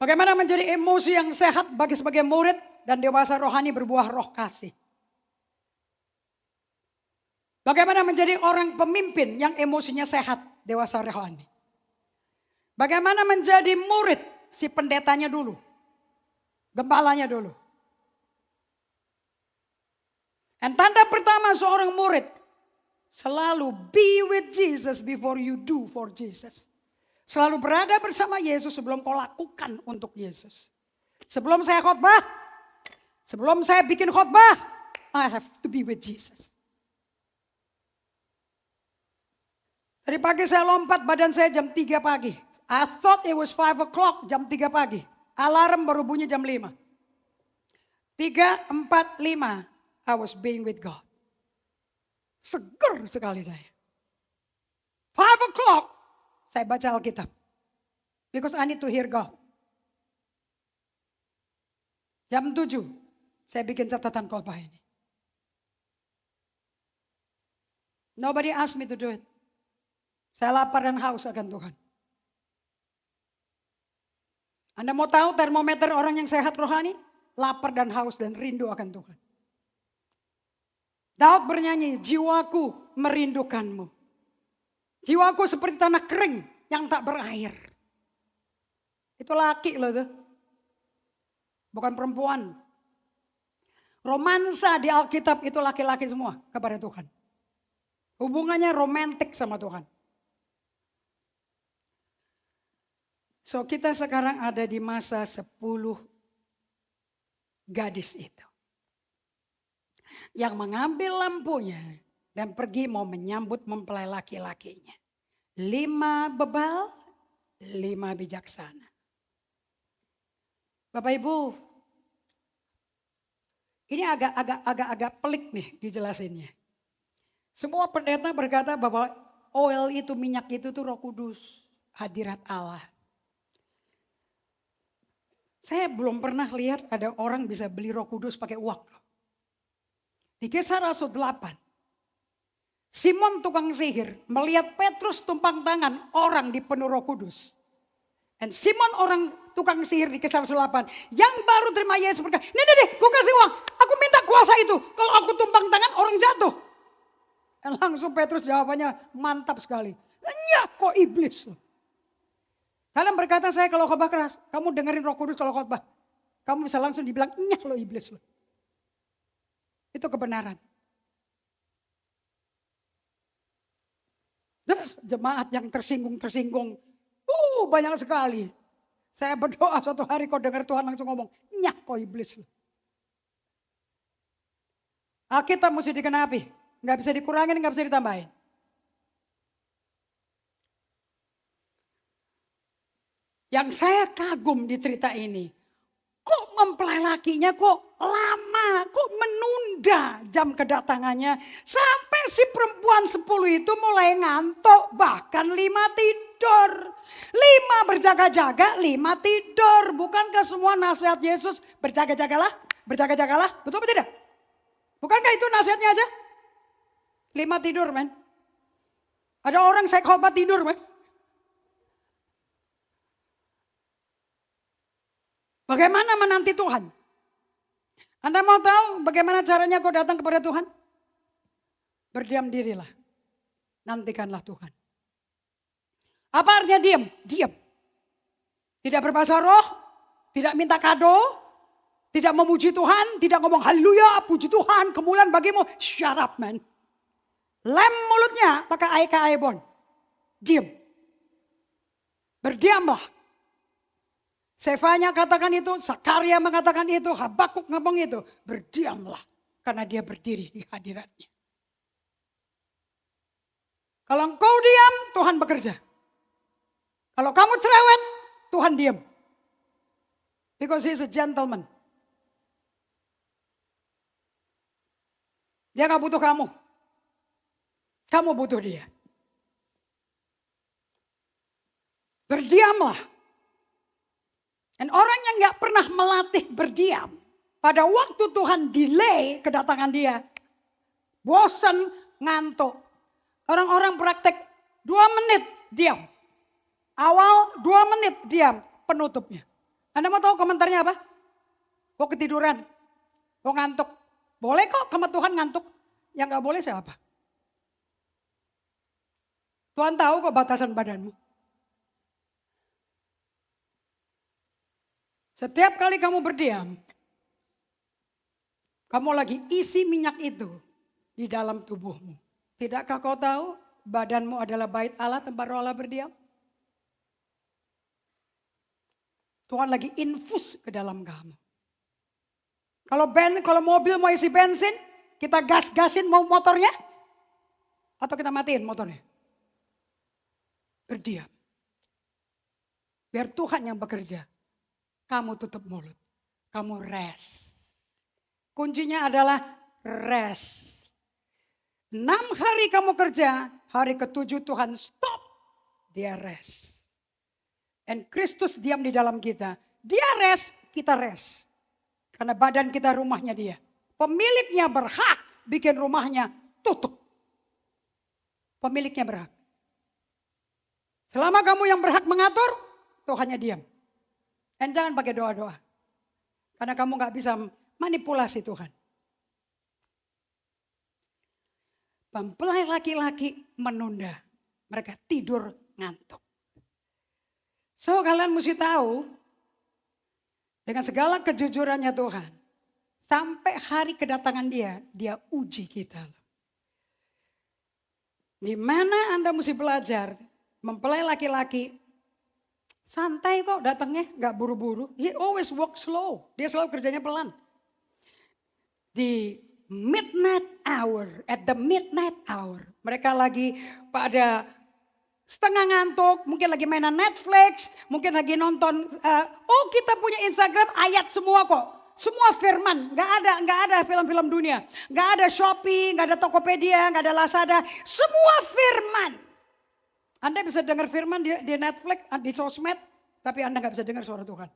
Bagaimana menjadi emosi yang sehat bagi sebagai murid dan dewasa rohani berbuah roh kasih. Bagaimana menjadi orang pemimpin yang emosinya sehat dewasa rohani. Bagaimana menjadi murid si pendetanya dulu. Gembalanya dulu. Dan tanda pertama seorang murid. Selalu be with Jesus before you do for Jesus. Selalu berada bersama Yesus sebelum kau lakukan untuk Yesus. Sebelum saya khotbah, sebelum saya bikin khotbah, I have to be with Jesus. Tadi pagi saya lompat, badan saya jam 3 pagi. I thought it was 5 o'clock, jam 3 pagi. Alarm baru bunyi jam 5. 3, 4, 5, I was being with God. Seger sekali saya. 5 o'clock, saya baca Alkitab. Because I need to hear God. Jam 7, saya bikin catatan khotbah ini. Nobody asked me to do it. Saya lapar dan haus akan Tuhan. Anda mau tahu termometer orang yang sehat rohani? Lapar dan haus dan rindu akan Tuhan. Daud bernyanyi, jiwaku merindukanmu. Jiwaku seperti tanah kering yang tak berair. Itu laki loh tuh. Bukan perempuan. Romansa di Alkitab itu laki-laki semua kepada Tuhan. Hubungannya romantik sama Tuhan. So kita sekarang ada di masa 10 gadis itu. Yang mengambil lampunya dan pergi mau menyambut mempelai laki-lakinya. 5 bebal, 5 bijaksana. Bapak Ibu, ini agak pelik nih dijelasinnya. Semua pendeta berkata bahwa oil itu, minyak itu tuh Roh Kudus, hadirat Allah. Saya belum pernah lihat ada orang bisa beli Roh Kudus pakai uang. Di Kisah Rasul 8, Simon tukang sihir melihat Petrus tumpang tangan orang dipenuhi Roh Kudus. Dan Simon orang tukang sihir di Kisah Rasul 8 yang baru terima Yesus berkata, nih, gue kasih uang, aku minta kuasa itu. Kalau aku tumpang tangan orang jatuh. Dan langsung Petrus jawabannya mantap sekali. Nyak kok iblis. Kalian berkata saya kalau khotbah keras, kamu dengerin Roh Kudus kalau khotbah. Kamu bisa langsung dibilang nyak lo iblis lo. Itu kebenaran. Jemaat yang tersinggung. Banyak sekali. Saya berdoa suatu hari kau dengar Tuhan langsung ngomong, nyak kau iblis. Alkitab mesti dikenapi. Gak bisa dikurangin, gak bisa ditambahin. Yang saya kagum di cerita ini, kok mempelai lakinya kok lama, kok menunda jam kedatangannya. Sampai si perempuan 10 itu mulai ngantuk, bahkan 5 tidur. 5 berjaga-jaga, 5 tidur. Bukankah semua nasihat Yesus berjaga-jagalah, berjaga-jagalah, betul atau tidak? Bukankah itu nasihatnya aja? 5 tidur men. Ada orang saya khotbah tidur men. Bagaimana menanti Tuhan? Anda mau tahu bagaimana caranya kau datang kepada Tuhan? Berdiam dirilah. Nantikanlah Tuhan. Apa artinya diam? Diam. Tidak berbahasa roh, tidak minta kado, tidak memuji Tuhan, tidak ngomong haleluya, puji Tuhan, kemuliaan bagimu. Shut up man. Lem mulutnya pakai aibon. Diam. Berdiamlah. Sefanya katakan itu, Sakaria mengatakan itu, Habakuk ngomong itu. Berdiamlah karena dia berdiri di hadiratnya. Kalau engkau diam, Tuhan bekerja. Kalau kamu cerewet, Tuhan diam. Because he is a gentleman. Dia gak butuh kamu. Kamu butuh dia. Berdiamlah. Dan orang yang gak pernah melatih berdiam, pada waktu Tuhan delay kedatangan dia, bosan, ngantuk. Orang-orang praktek 2 menit diam. Awal 2 menit diam, penutupnya. Anda mau tahu komentarnya apa? Kok ketiduran? Kok ngantuk? Boleh kok sama Tuhan ngantuk. Yang gak boleh siapa? Tuhan tahu kok batasan badanmu. Setiap kali kamu berdiam, kamu lagi isi minyak itu di dalam tubuhmu. Tidakkah kau tahu badanmu adalah bait Allah, tempat roh Allah berdiam? Tuhan lagi infus ke dalam kamu. Kalau mobil mau isi bensin, kita gas-gasin mau motornya? Atau kita matiin motornya? Berdiam. Biar Tuhan yang bekerja. Kamu tutup mulut. Kamu rest. Kuncinya adalah rest. 6 hari kamu kerja, hari ke-7 Tuhan stop. Dia rest. Dan Kristus diam di dalam kita. Dia rest, kita rest. Karena badan kita rumahnya dia. Pemiliknya berhak bikin rumahnya tutup. Pemiliknya berhak. Selama kamu yang berhak mengatur, Tuhannya diam. Dan jangan pakai doa-doa. Karena kamu gak bisa manipulasi Tuhan. Mempelai laki-laki menunda. Mereka tidur ngantuk. So kalian mesti tahu. Dengan segala kejujurannya Tuhan. Sampai hari kedatangan dia uji kita. Di mana Anda mesti belajar. Mempelai laki-laki. Santai kok datangnya, gak buru-buru. He always walk slow. Dia selalu kerjanya pelan. Di midnight hour, at the midnight hour. Mereka lagi pada setengah ngantuk, mungkin lagi mainan Netflix, mungkin lagi nonton. Kita punya Instagram ayat semua kok. Semua firman, gak ada film-film dunia. Gak ada Shopee, gak ada Tokopedia, gak ada Lazada. Semua firman. Anda bisa dengar firman di Netflix, di sosmed, tapi Anda gak bisa dengar suara Tuhan.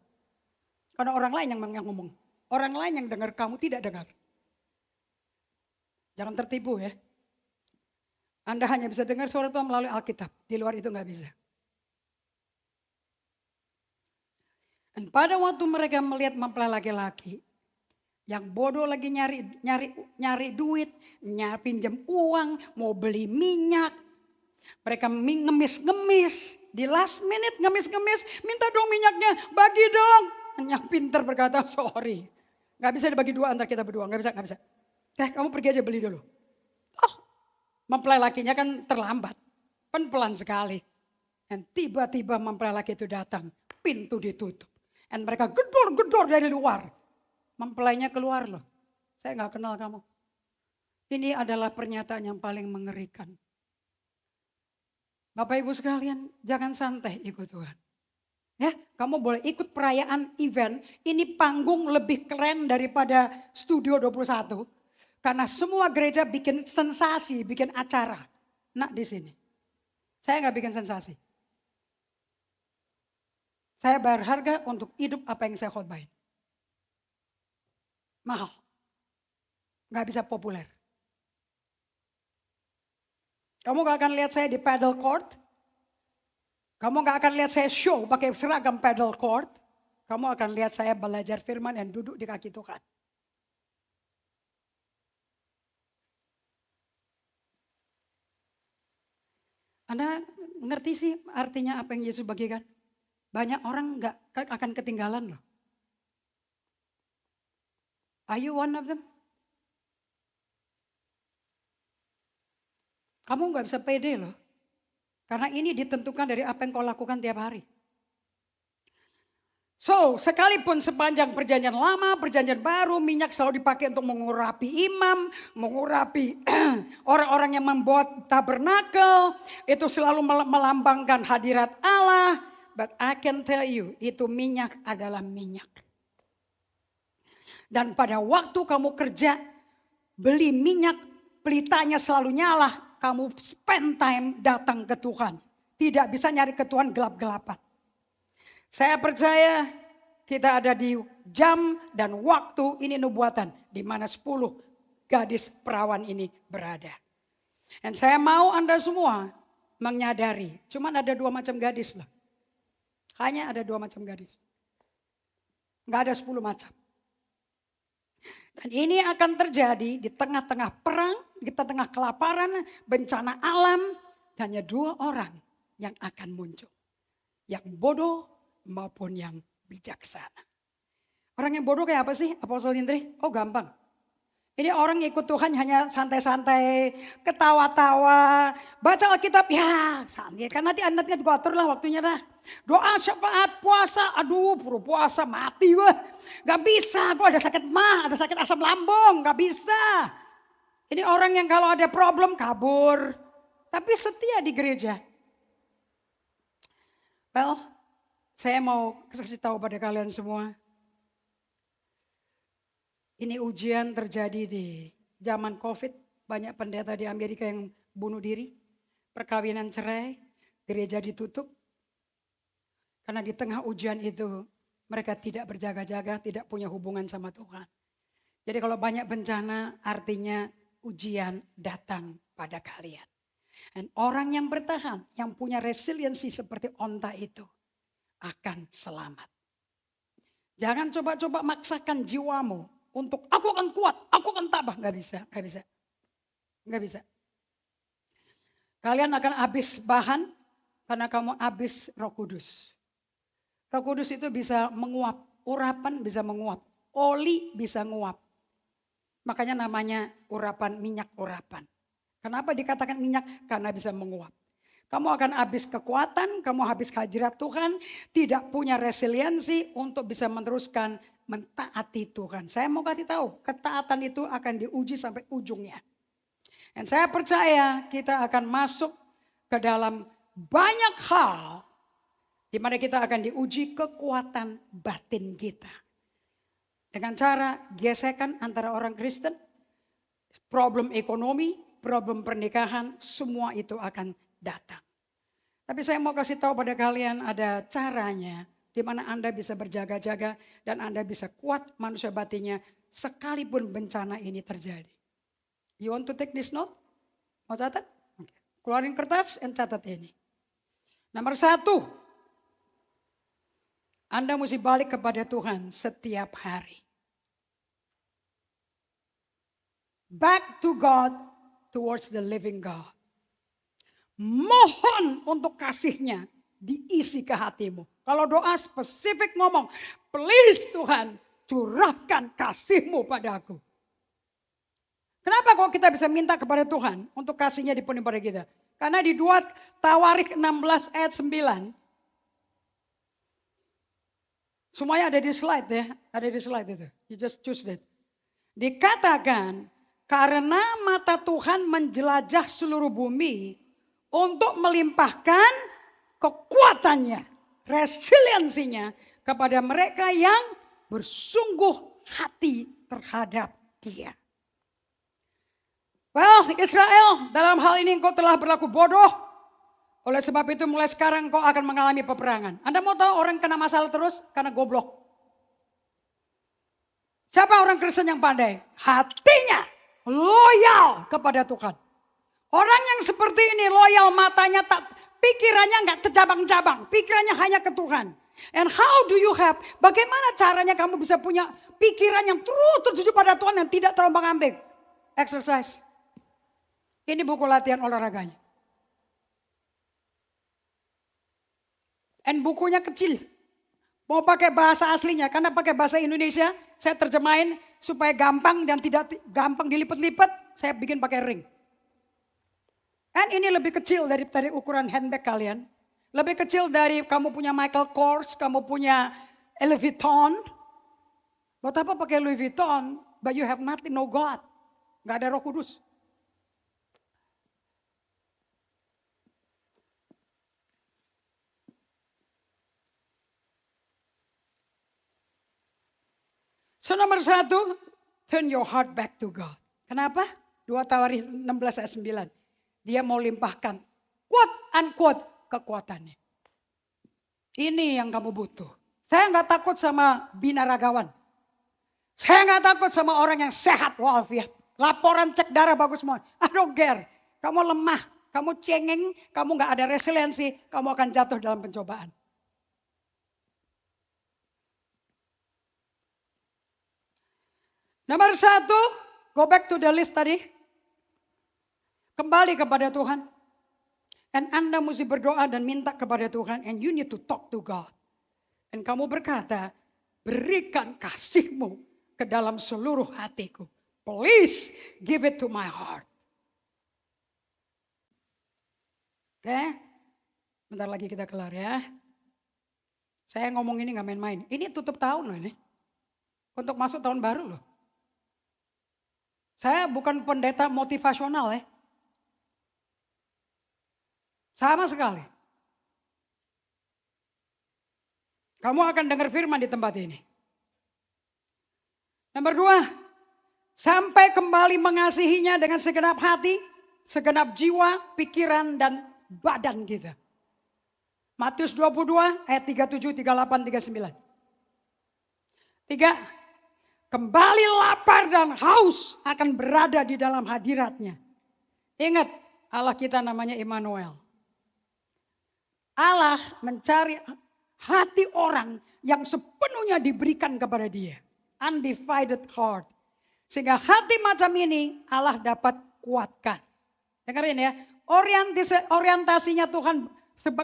Karena orang lain yang ngomong. Orang lain yang dengar, kamu tidak dengar. Jangan tertipu ya. Anda hanya bisa dengar suara Tuhan melalui Alkitab. Di luar itu gak bisa. Dan pada waktu mereka melihat mempelai laki-laki. Yang bodoh lagi nyari duit, pinjam uang, mau beli minyak. Mereka ngemis-ngemis, di last minute ngemis-ngemis, minta dong minyaknya, bagi dong. Yang pintar berkata, sorry. Gak bisa dibagi 2 antara kita berdua, gak bisa. Kamu pergi aja beli dulu. Mempelai lakinya kan terlambat, pelan sekali. Dan tiba-tiba mempelai laki itu datang, pintu ditutup. Dan mereka gedor-gedor dari luar. Mempelainya keluar loh, saya gak kenal kamu. Ini adalah pernyataan yang paling mengerikan. Bapak Ibu sekalian, jangan santai ikut Tuhan. Ya, kamu boleh ikut perayaan event. Ini panggung lebih keren daripada Studio 21. Karena semua gereja bikin sensasi, bikin acara. Nah di sini. Saya nggak bikin sensasi. Saya bayar harga untuk hidup apa yang saya khotbahin. Mahal. Nggak bisa populer. Kamu gak akan lihat saya di paddle court. Kamu gak akan lihat saya show pakai seragam paddle court. Kamu akan lihat saya belajar firman dan duduk di kaki Tuhan. Anda ngerti sih artinya apa yang Yesus bagikan? Banyak orang gak akan ketinggalan loh. Are you one of them? Kamu gak bisa pede loh. Karena ini ditentukan dari apa yang kau lakukan tiap hari. So, sekalipun sepanjang perjanjian lama, perjanjian baru, minyak selalu dipakai untuk mengurapi imam, mengurapi orang-orang yang membuat tabernakel. Itu selalu melambangkan hadirat Allah. But I can tell you, itu minyak adalah minyak. Dan pada waktu kamu kerja, beli minyak, pelitanya selalu nyala. Kamu spend time datang ke Tuhan. Tidak bisa nyari ke Tuhan gelap-gelapan. Saya percaya kita ada di jam dan waktu ini nubuatan. Di mana 10 gadis perawan ini berada. Dan saya mau Anda semua menyadari. Cuman ada 2 macam gadis lah. Hanya ada 2 macam gadis. Nggak ada 10 macam. Dan ini akan terjadi di tengah-tengah perang, di tengah kelaparan, bencana alam. Hanya 2 orang yang akan muncul. Yang bodoh maupun yang bijaksana. Orang yang bodoh kayak apa sih Apostol Indri? Oh gampang. Ini orang ikut Tuhan hanya santai-santai, ketawa-tawa, baca Alkitab ya santai. Kan nanti anaknya juga atur lah waktunya dah. Doa syafaat, puasa, aduh puru puasa mati wah. Gak bisa, gue ada sakit mah, ada sakit asam lambung, gak bisa. Ini orang yang kalau ada problem kabur, tapi setia di gereja. Well, saya mau kasih tahu pada kalian semua. Ini ujian terjadi di zaman COVID. Banyak pendeta di Amerika yang bunuh diri. Perkawinan cerai, gereja ditutup. Karena di tengah ujian itu mereka tidak berjaga-jaga, tidak punya hubungan sama Tuhan. Jadi kalau banyak bencana artinya ujian datang pada kalian. Dan orang yang bertahan, yang punya resiliensi seperti onta itu akan selamat. Jangan coba-coba maksakan jiwamu. Untuk aku akan kuat, aku akan tabah. Gak bisa. Kalian akan habis bahan karena kamu habis Roh Kudus. Roh Kudus itu bisa menguap, urapan bisa menguap, oli bisa nguap. Makanya namanya urapan, minyak urapan. Kenapa dikatakan minyak? Karena bisa menguap. Kamu akan habis kekuatan, kamu habis hadirat Tuhan, tidak punya resiliensi untuk bisa meneruskan mentaati Tuhan. Saya mau kasih tahu, ketaatan itu akan diuji sampai ujungnya. Dan saya percaya kita akan masuk ke dalam banyak hal di mana kita akan diuji kekuatan batin kita. Dengan cara gesekan antara orang Kristen, problem ekonomi, problem pernikahan, semua itu akan datang. Tapi saya mau kasih tahu pada kalian ada caranya di mana Anda bisa berjaga-jaga dan Anda bisa kuat manusia batinnya sekalipun bencana ini terjadi. You want to take this note? Mau catat? Okay. Keluarin kertas dan catat ini. Nomor 1. Anda mesti balik kepada Tuhan setiap hari. Back to God towards the living God. Mohon untuk kasihnya diisi ke hatimu. Kalau doa spesifik ngomong, please Tuhan curahkan kasihmu padaku. Kenapa kok kita bisa minta kepada Tuhan untuk kasihnya dipenuhi pada kita? Karena di 2 Tawarikh 16 ayat 9. Semuanya ada di slide ya, ada di slide itu. You just choose that. Dikatakan karena mata Tuhan menjelajah seluruh bumi untuk melimpahkan kekuatannya, resiliensinya kepada mereka yang bersungguh hati terhadap Dia. Well, Israel, dalam hal ini engkau telah berlaku bodoh. Oleh sebab itu mulai sekarang engkau akan mengalami peperangan. Anda mau tahu orang kena masalah terus? Karena goblok. Siapa orang Kristen yang pandai? Hatinya loyal kepada Tuhan. Orang yang seperti ini loyal, matanya tak, pikirannya enggak tercabang-cabang, pikirannya hanya ke Tuhan. And how do you have? Bagaimana caranya kamu bisa punya pikiran yang terus tertuju pada Tuhan yang tidak terombang-ambing? Exercise. Ini buku latihan olahraganya. And bukunya kecil. Mau pakai bahasa aslinya, karena pakai bahasa Indonesia, saya terjemahin supaya gampang dan tidak gampang dilipat-lipat, saya bikin pakai ring. Dan ini lebih kecil dari ukuran handbag kalian. Lebih kecil dari kamu punya Michael Kors, kamu punya Louis Vuitton. Buat apa pakai Louis Vuitton, but you have nothing, no God. Gak ada Roh Kudus. So nomor 1, turn your heart back to God. Kenapa? 2 Tawarikh 16 ayat 9. Dia mau limpahkan, quote unquote, kekuatannya. Ini yang kamu butuh. Saya nggak takut sama binaragawan. Saya nggak takut sama orang yang sehat walafiat. Laporan cek darah bagus semua. I don't care. Kamu lemah, kamu cengeng, kamu nggak ada resiliensi, kamu akan jatuh dalam pencobaan. Nomor 1, go back to the list tadi. Kembali kepada Tuhan. Dan Anda mesti berdoa dan minta kepada Tuhan. And you need to talk to God. Dan kamu berkata, berikan kasih-Mu ke dalam seluruh hatiku. Please give it to my heart. Oke, bentar lagi kita kelar ya. Saya ngomong ini gak main-main. Ini tutup tahun loh ini. Untuk masuk tahun baru loh. Saya bukan pendeta motivasional ya. Sama sekali. Kamu akan dengar firman di tempat ini. Nomor 2, sampai kembali mengasihinya dengan segenap hati, segenap jiwa, pikiran, dan badan kita. Matius 22 ayat 37, 38, 39. 3, kembali lapar dan haus akan berada di dalam hadiratnya. Ingat, Allah kita namanya Immanuel. Allah mencari hati orang yang sepenuhnya diberikan kepada dia. Undivided heart. Sehingga hati macam ini Allah dapat kuatkan. Dengerin ya, orientasinya Tuhan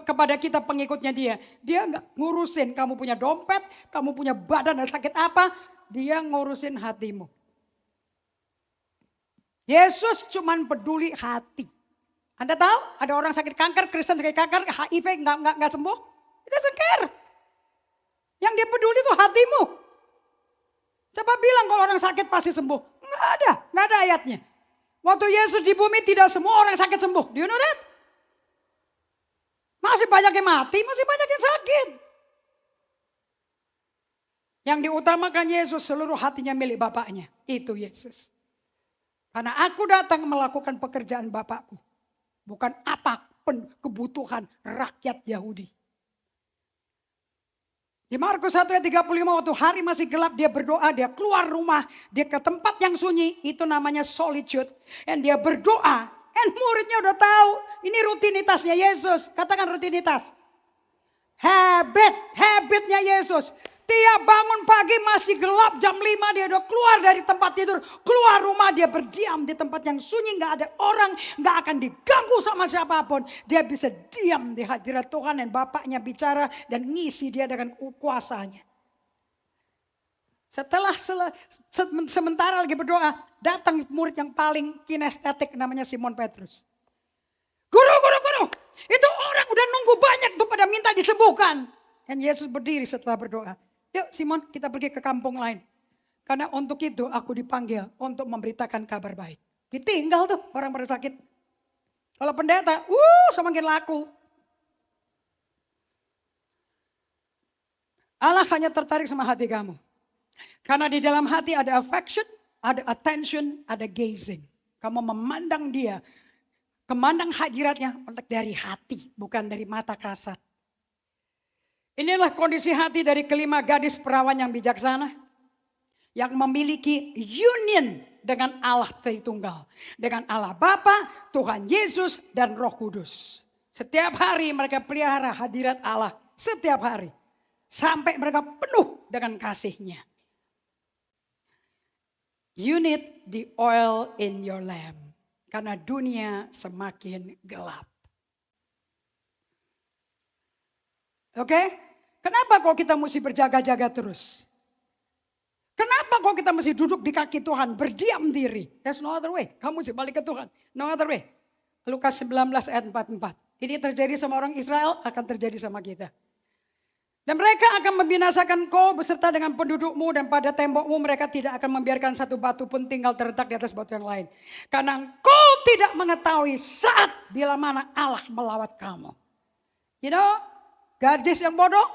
kepada kita pengikutnya dia. Dia gak ngurusin kamu punya dompet, kamu punya badan dan sakit apa. Dia ngurusin hatimu. Yesus cuman peduli hati. Anda tahu ada orang sakit kanker, Kristen sakit kanker, HIV nggak sembuh. Dia care. Yang dia peduli itu hatimu. Siapa bilang kalau orang sakit pasti sembuh? Nggak ada ayatnya. Waktu Yesus di bumi tidak semua orang sakit sembuh. Do you know that? Masih banyak yang mati, masih banyak yang sakit. Yang diutamakan Yesus seluruh hatinya milik Bapaknya. Itu Yesus. Karena aku datang melakukan pekerjaan Bapakku. Bukan apapun kebutuhan rakyat Yahudi. Di Markus 1 ayat 35 waktu hari masih gelap dia berdoa. Dia keluar rumah. Dia ke tempat yang sunyi. Itu namanya solitude. Dan dia berdoa. Dan muridnya udah tahu. Ini rutinitasnya Yesus. Katakan rutinitas. Habitnya Yesus. Tiap bangun pagi masih gelap jam 5 dia udah keluar dari tempat tidur. Keluar rumah dia berdiam di tempat yang sunyi. Gak ada orang, gak akan diganggu sama siapapun. Dia bisa diam di hadirat Tuhan dan Bapaknya bicara dan ngisi dia dengan kuasanya. Setelah sementara lagi berdoa, datang murid yang paling kinestetik namanya Simon Petrus. Guru. Itu orang udah nunggu banyak tuh pada minta disembuhkan. Dan Yesus berdiri setelah berdoa. Yuk Simon kita pergi ke kampung lain. Karena untuk itu aku dipanggil untuk memberitakan kabar baik. Ditinggal tuh orang pada sakit. Kalau pendeta, semakin laku. Allah hanya tertarik sama hati kamu. Karena di dalam hati ada affection, ada attention, ada gazing. Kamu memandang dia. Memandang hadiratnya dari hati, bukan dari mata kasat. Inilah kondisi hati dari kelima gadis perawan yang bijaksana. Yang memiliki union dengan Allah Tritunggal. Dengan Allah Bapa, Tuhan Yesus dan Roh Kudus. Setiap hari mereka pelihara hadirat Allah. Setiap hari. Sampai mereka penuh dengan kasih-Nya. You need the oil in your lamp. Karena dunia semakin gelap. Oke? Kenapa kok kita mesti berjaga-jaga terus? Kenapa kok kita mesti duduk di kaki Tuhan, berdiam diri? There's no other way. Kamu mesti balik ke Tuhan. No other way. Lukas 19 ayat 44. Ini terjadi sama orang Israel, akan terjadi sama kita. Dan mereka akan membinasakan kau beserta dengan pendudukmu dan pada tembokmu mereka tidak akan membiarkan satu batu pun tinggal terletak di atas batu yang lain. Karena engkau tidak mengetahui saat bila mana Allah melawat kamu. You know, gadis yang bodoh,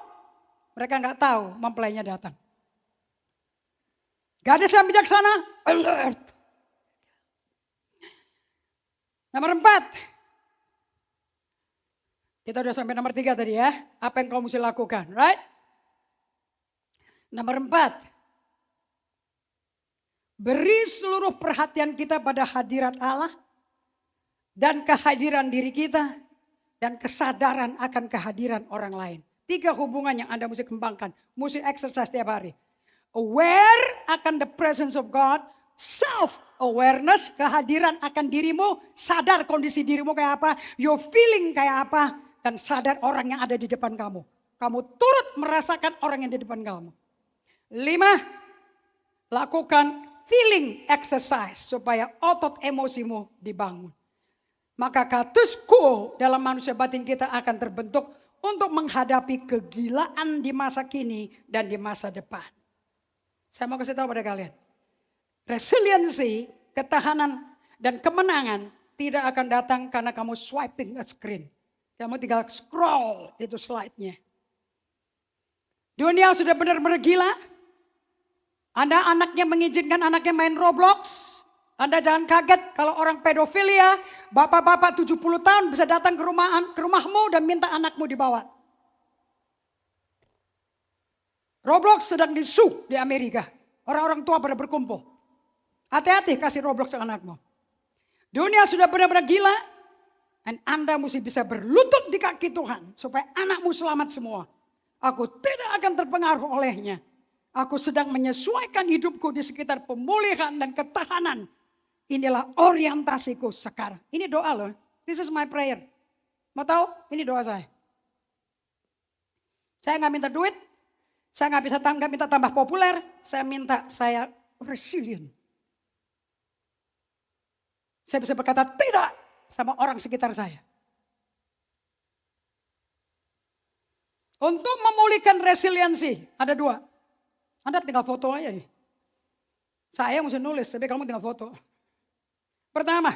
mereka nggak tahu mempelainya datang. Gadis yang bijaksana, alert. Nomor 4. Kita udah sampai nomor 3 tadi ya. Apa yang kau mesti lakukan, right? Nomor 4. Beri seluruh perhatian kita pada hadirat Allah dan kehadiran diri kita dan kesadaran akan kehadiran orang lain. 3 hubungan yang Anda mesti kembangkan, mesti exercise tiap hari. Aware akan the presence of God, self-awareness, kehadiran akan dirimu, sadar kondisi dirimu kayak apa, your feeling kayak apa, dan sadar orang yang ada di depan kamu. Kamu turut merasakan orang yang di depan kamu. 5, lakukan feeling exercise supaya otot emosimu dibangun. Maka katusku dalam manusia batin kita akan terbentuk untuk menghadapi kegilaan di masa kini dan di masa depan. Saya mau kasih tahu pada kalian. Resiliency, ketahanan dan kemenangan tidak akan datang karena kamu swiping a screen. Kamu tinggal scroll itu slide-nya. Dunia sudah benar-benar gila. Anda anaknya mengizinkan anaknya main Roblox. Anda jangan kaget kalau orang pedofilia, bapak-bapak 70 tahun bisa datang ke rumahmu dan minta anakmu dibawa. Roblox sedang disu di Amerika. Orang-orang tua pada berkumpul. Hati-hati kasih Roblox ke anakmu. Dunia sudah benar-benar gila. Dan Anda mesti bisa berlutut di kaki Tuhan. Supaya anakmu selamat semua. Aku tidak akan terpengaruh olehnya. Aku sedang menyesuaikan hidupku di sekitar pemulihan dan ketahanan. Inilah orientasiku sekarang. Ini doa loh. This is my prayer. Mau tahu? Ini doa saya. Saya nggak minta duit. Saya nggak minta tambah populer. Saya minta saya resilient. Saya bisa berkata tidak sama orang sekitar saya. Untuk memulihkan resiliensi ada 2. Anda tinggal foto aja nih. Saya mesti nulis, tapi kamu tinggal foto. Pertama,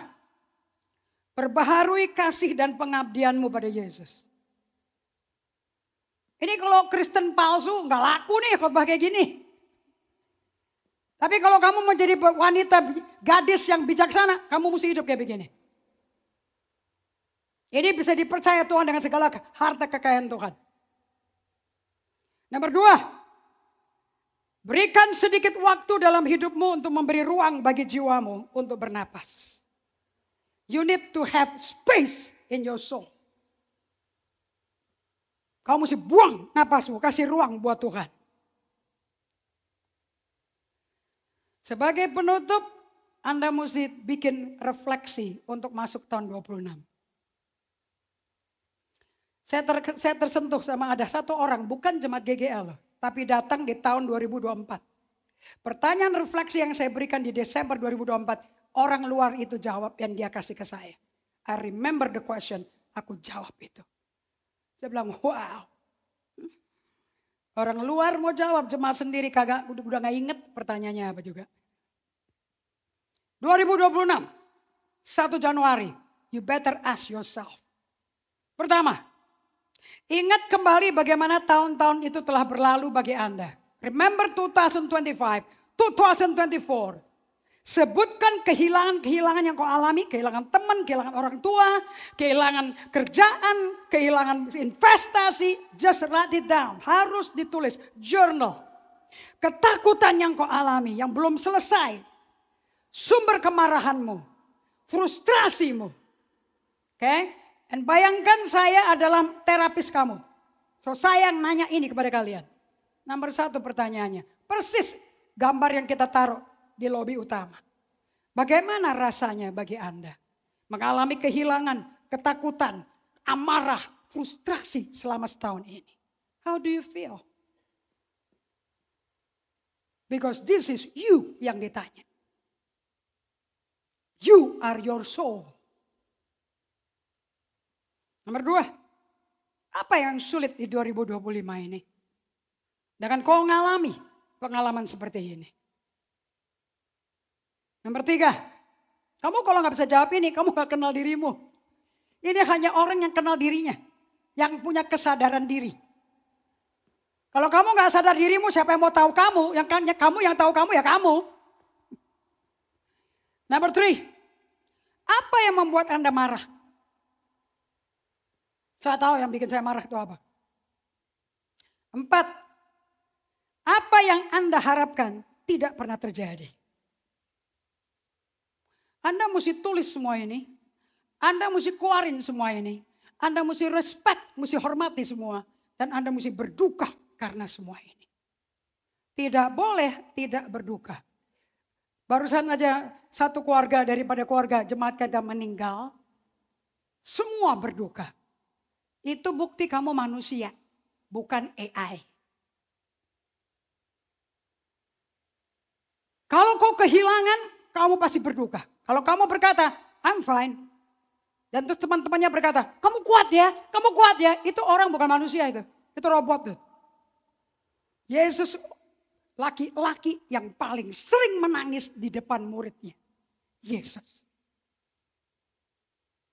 perbaharui kasih dan pengabdianmu pada Yesus. Ini kalau Kristen palsu nggak laku nih khotbah kayak gini. Tapi kalau kamu menjadi wanita gadis yang bijaksana, kamu mesti hidup kayak begini. Ini bisa dipercaya Tuhan dengan segala harta kekayaan Tuhan. Nomor 2, berikan sedikit waktu dalam hidupmu untuk memberi ruang bagi jiwamu untuk bernapas. You need to have space in your soul. Kamu mesti buang napasmu, kasih ruang buat Tuhan. Sebagai penutup, Anda mesti bikin refleksi untuk masuk tahun 26. Saya tersentuh sama ada satu orang, bukan jemaat GGL, tapi datang di tahun 2024. Pertanyaan refleksi yang saya berikan di Desember 2024, orang luar itu jawab yang dia kasih ke saya. I remember the question, aku jawab itu. Saya bilang, wow. Orang luar mau jawab, jemaat sendiri kagak udah gak inget pertanyaannya apa juga. 2026, 1 Januari, you better ask yourself. Pertama, ingat kembali bagaimana tahun-tahun itu telah berlalu bagi Anda. Remember 2025, 2024. Sebutkan kehilangan-kehilangan yang kau alami, kehilangan teman, kehilangan orang tua, kehilangan kerjaan, kehilangan investasi. Just write it down, harus ditulis, journal. Ketakutan yang kau alami, yang belum selesai. Sumber kemarahanmu, frustrasimu. Oke? Dan bayangkan saya adalah terapis kamu. So saya yang nanya ini kepada kalian. Nomor 1 pertanyaannya, persis gambar yang kita taruh di lobi utama. Bagaimana rasanya bagi Anda mengalami kehilangan, ketakutan, amarah, frustrasi selama setahun ini? How do you feel? Because this is you yang ditanya. You are your soul. Nomor 2, apa yang sulit di 2025 ini? Dengan kau mengalami pengalaman seperti ini. Nomor 3, kamu kalau gak bisa jawab ini, kamu gak kenal dirimu. Ini hanya orang yang kenal dirinya, yang punya kesadaran diri. Kalau kamu gak sadar dirimu, siapa yang mau tahu kamu? Kamu yang tahu kamu ya kamu. Nomor 3, apa yang membuat Anda marah? Saya tahu yang bikin saya marah itu apa. 4, apa yang Anda harapkan tidak pernah terjadi. Anda mesti tulis semua ini. Anda mesti keluarin semua ini. Anda mesti respect, mesti hormati semua. Dan Anda mesti berduka karena semua ini. Tidak boleh tidak berduka. Barusan aja satu keluarga daripada keluarga jemaat kita meninggal. Semua berduka. Itu bukti kamu manusia, bukan AI. Kalau kau kehilangan, kamu pasti berduka. Kalau kamu berkata, I'm fine. Dan terus teman-temannya berkata, kamu kuat ya. Itu orang bukan manusia itu. Itu robot tuh. Yesus laki-laki yang paling sering menangis di depan muridnya. Yesus.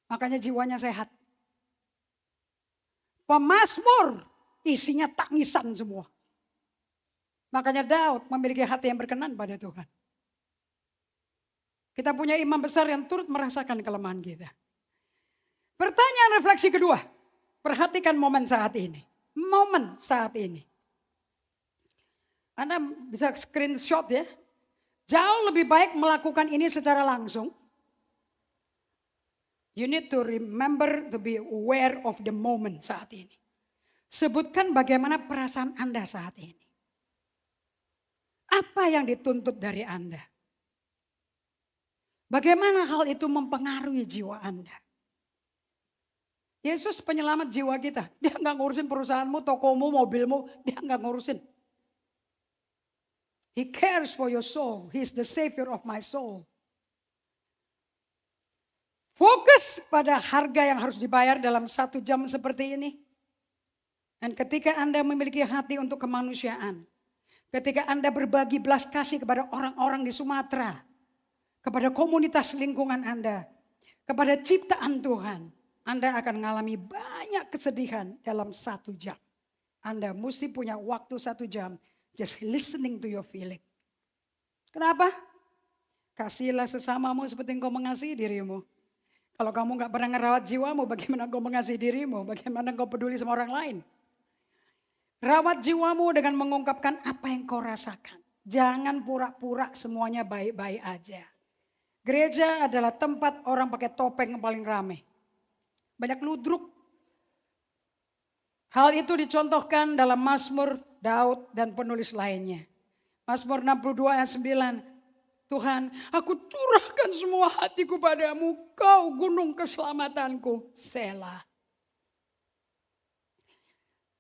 Makanya jiwanya sehat. Pemazmur isinya tangisan semua. Makanya Daud memiliki hati yang berkenan pada Tuhan. Kita punya imam besar yang turut merasakan kelemahan kita. Pertanyaan refleksi kedua. Perhatikan momen saat ini. Momen saat ini. Anda bisa screenshot ya. Jauh lebih baik melakukan ini secara langsung. You need to remember to be aware of the moment saat ini. Sebutkan bagaimana perasaan Anda saat ini. Apa yang dituntut dari Anda? Bagaimana hal itu mempengaruhi jiwa Anda? Yesus penyelamat jiwa kita. Dia nggak ngurusin perusahaanmu, tokomu, mobilmu. Dia nggak ngurusin. He cares for your soul. He is the savior of my soul. Fokus pada harga yang harus dibayar dalam 1 jam seperti ini. Dan ketika Anda memiliki hati untuk kemanusiaan. Ketika Anda berbagi belas kasih kepada orang-orang di Sumatera. Kepada komunitas lingkungan Anda. Kepada ciptaan Tuhan. Anda akan mengalami banyak kesedihan dalam 1 jam. Anda mesti punya waktu 1 jam. Just listening to your feeling. Kenapa? Kasihilah sesamamu seperti engkau mengasihi dirimu. Kalau kamu gak pernah ngerawat jiwamu, bagaimana engkau mengasihi dirimu? Bagaimana engkau peduli sama orang lain? Rawat jiwamu dengan mengungkapkan apa yang kau rasakan. Jangan pura-pura semuanya baik-baik aja. Gereja adalah tempat orang pakai topeng yang paling ramai. Banyak ludruk. Hal itu dicontohkan dalam Mazmur, Daud dan penulis lainnya. Mazmur 62 ayat 9. Tuhan, aku curahkan semua hatiku padamu, kau gunung keselamatanku, Selah.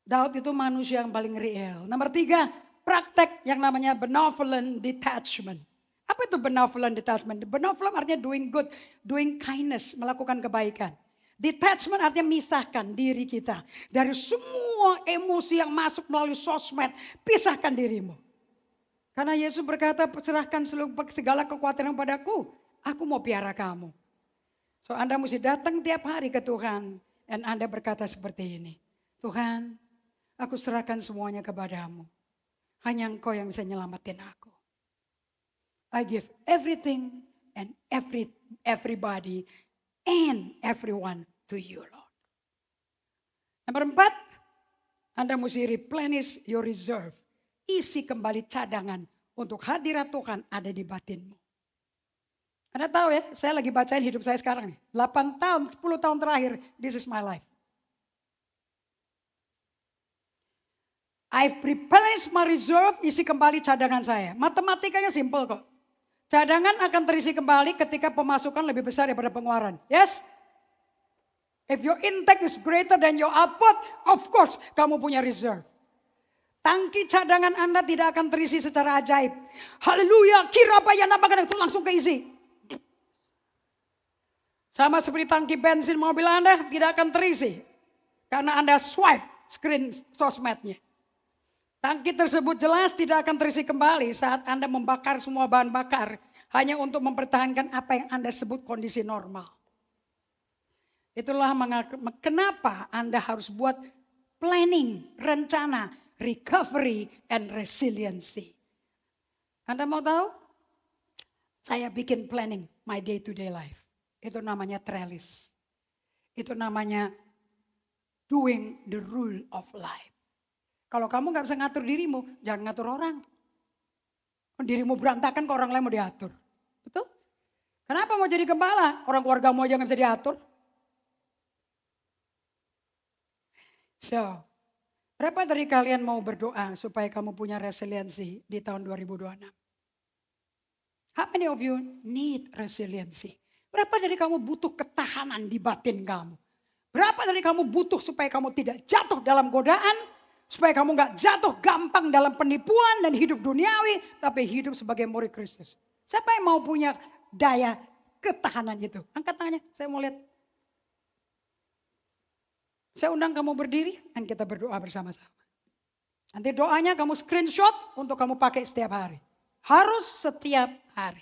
Daud itu manusia yang paling real. Nomor 3, praktek yang namanya benevolent detachment. Apa itu benevolent detachment? Benevolent artinya doing good, doing kindness, melakukan kebaikan. Detachment artinya misahkan diri kita dari semua emosi yang masuk melalui sosmed. Pisahkan dirimu. Karena Yesus berkata, serahkan segala kekhawatiran padaku. Aku mau piara kamu. So Anda mesti datang tiap hari ke Tuhan. Dan Anda berkata seperti ini. Tuhan, aku serahkan semuanya kepadamu. Hanya Engkau yang bisa nyelamatin aku. I give everything and everybody and everyone to you, Lord. Nomor 4, Anda mesti replenish your reserve. Isi kembali cadangan untuk hadirat Tuhan ada di batinmu. Anda tahu ya, saya lagi bacain hidup saya sekarang nih. 8 tahun, 10 tahun terakhir, this is my life. I've replenished my reserve, isi kembali cadangan saya. Matematikanya simple kok. Cadangan akan terisi kembali ketika pemasukan lebih besar daripada pengeluaran. Yes? If your intake is greater than your output, of course kamu punya reserve. Tangki cadangan Anda tidak akan terisi secara ajaib. Haleluya, kira apa yang itu langsung keisi. Sama seperti tangki bensin mobil Anda tidak akan terisi. Karena Anda swipe screen sosmednya. Tangki tersebut jelas tidak akan terisi kembali saat Anda membakar semua bahan bakar. Hanya untuk mempertahankan apa yang Anda sebut kondisi normal. Itulah kenapa Anda harus buat planning, rencana, recovery, and resiliency. Anda mau tahu? Saya bikin planning my day to day life. Itu namanya trellis. Itu namanya doing the rule of life. Kalau kamu gak bisa ngatur dirimu, jangan ngatur orang. Dirimu berantakan, kok orang lain mau diatur. Betul? Kenapa mau jadi gembala? Orang keluargamu aja gak bisa diatur. So, berapa dari kalian mau berdoa supaya kamu punya resiliensi di tahun 2026? How many of you need resiliency? Berapa dari kamu butuh ketahanan di batin kamu? Berapa dari kamu butuh supaya kamu tidak jatuh dalam godaan? Supaya kamu gak jatuh gampang dalam penipuan dan hidup duniawi. Tapi hidup sebagai murid Kristus. Siapa yang mau punya daya ketahanan itu? Angkat tangannya, saya mau lihat. Saya undang kamu berdiri dan kita berdoa bersama-sama. Nanti doanya kamu screenshot untuk kamu pakai setiap hari. Harus setiap hari.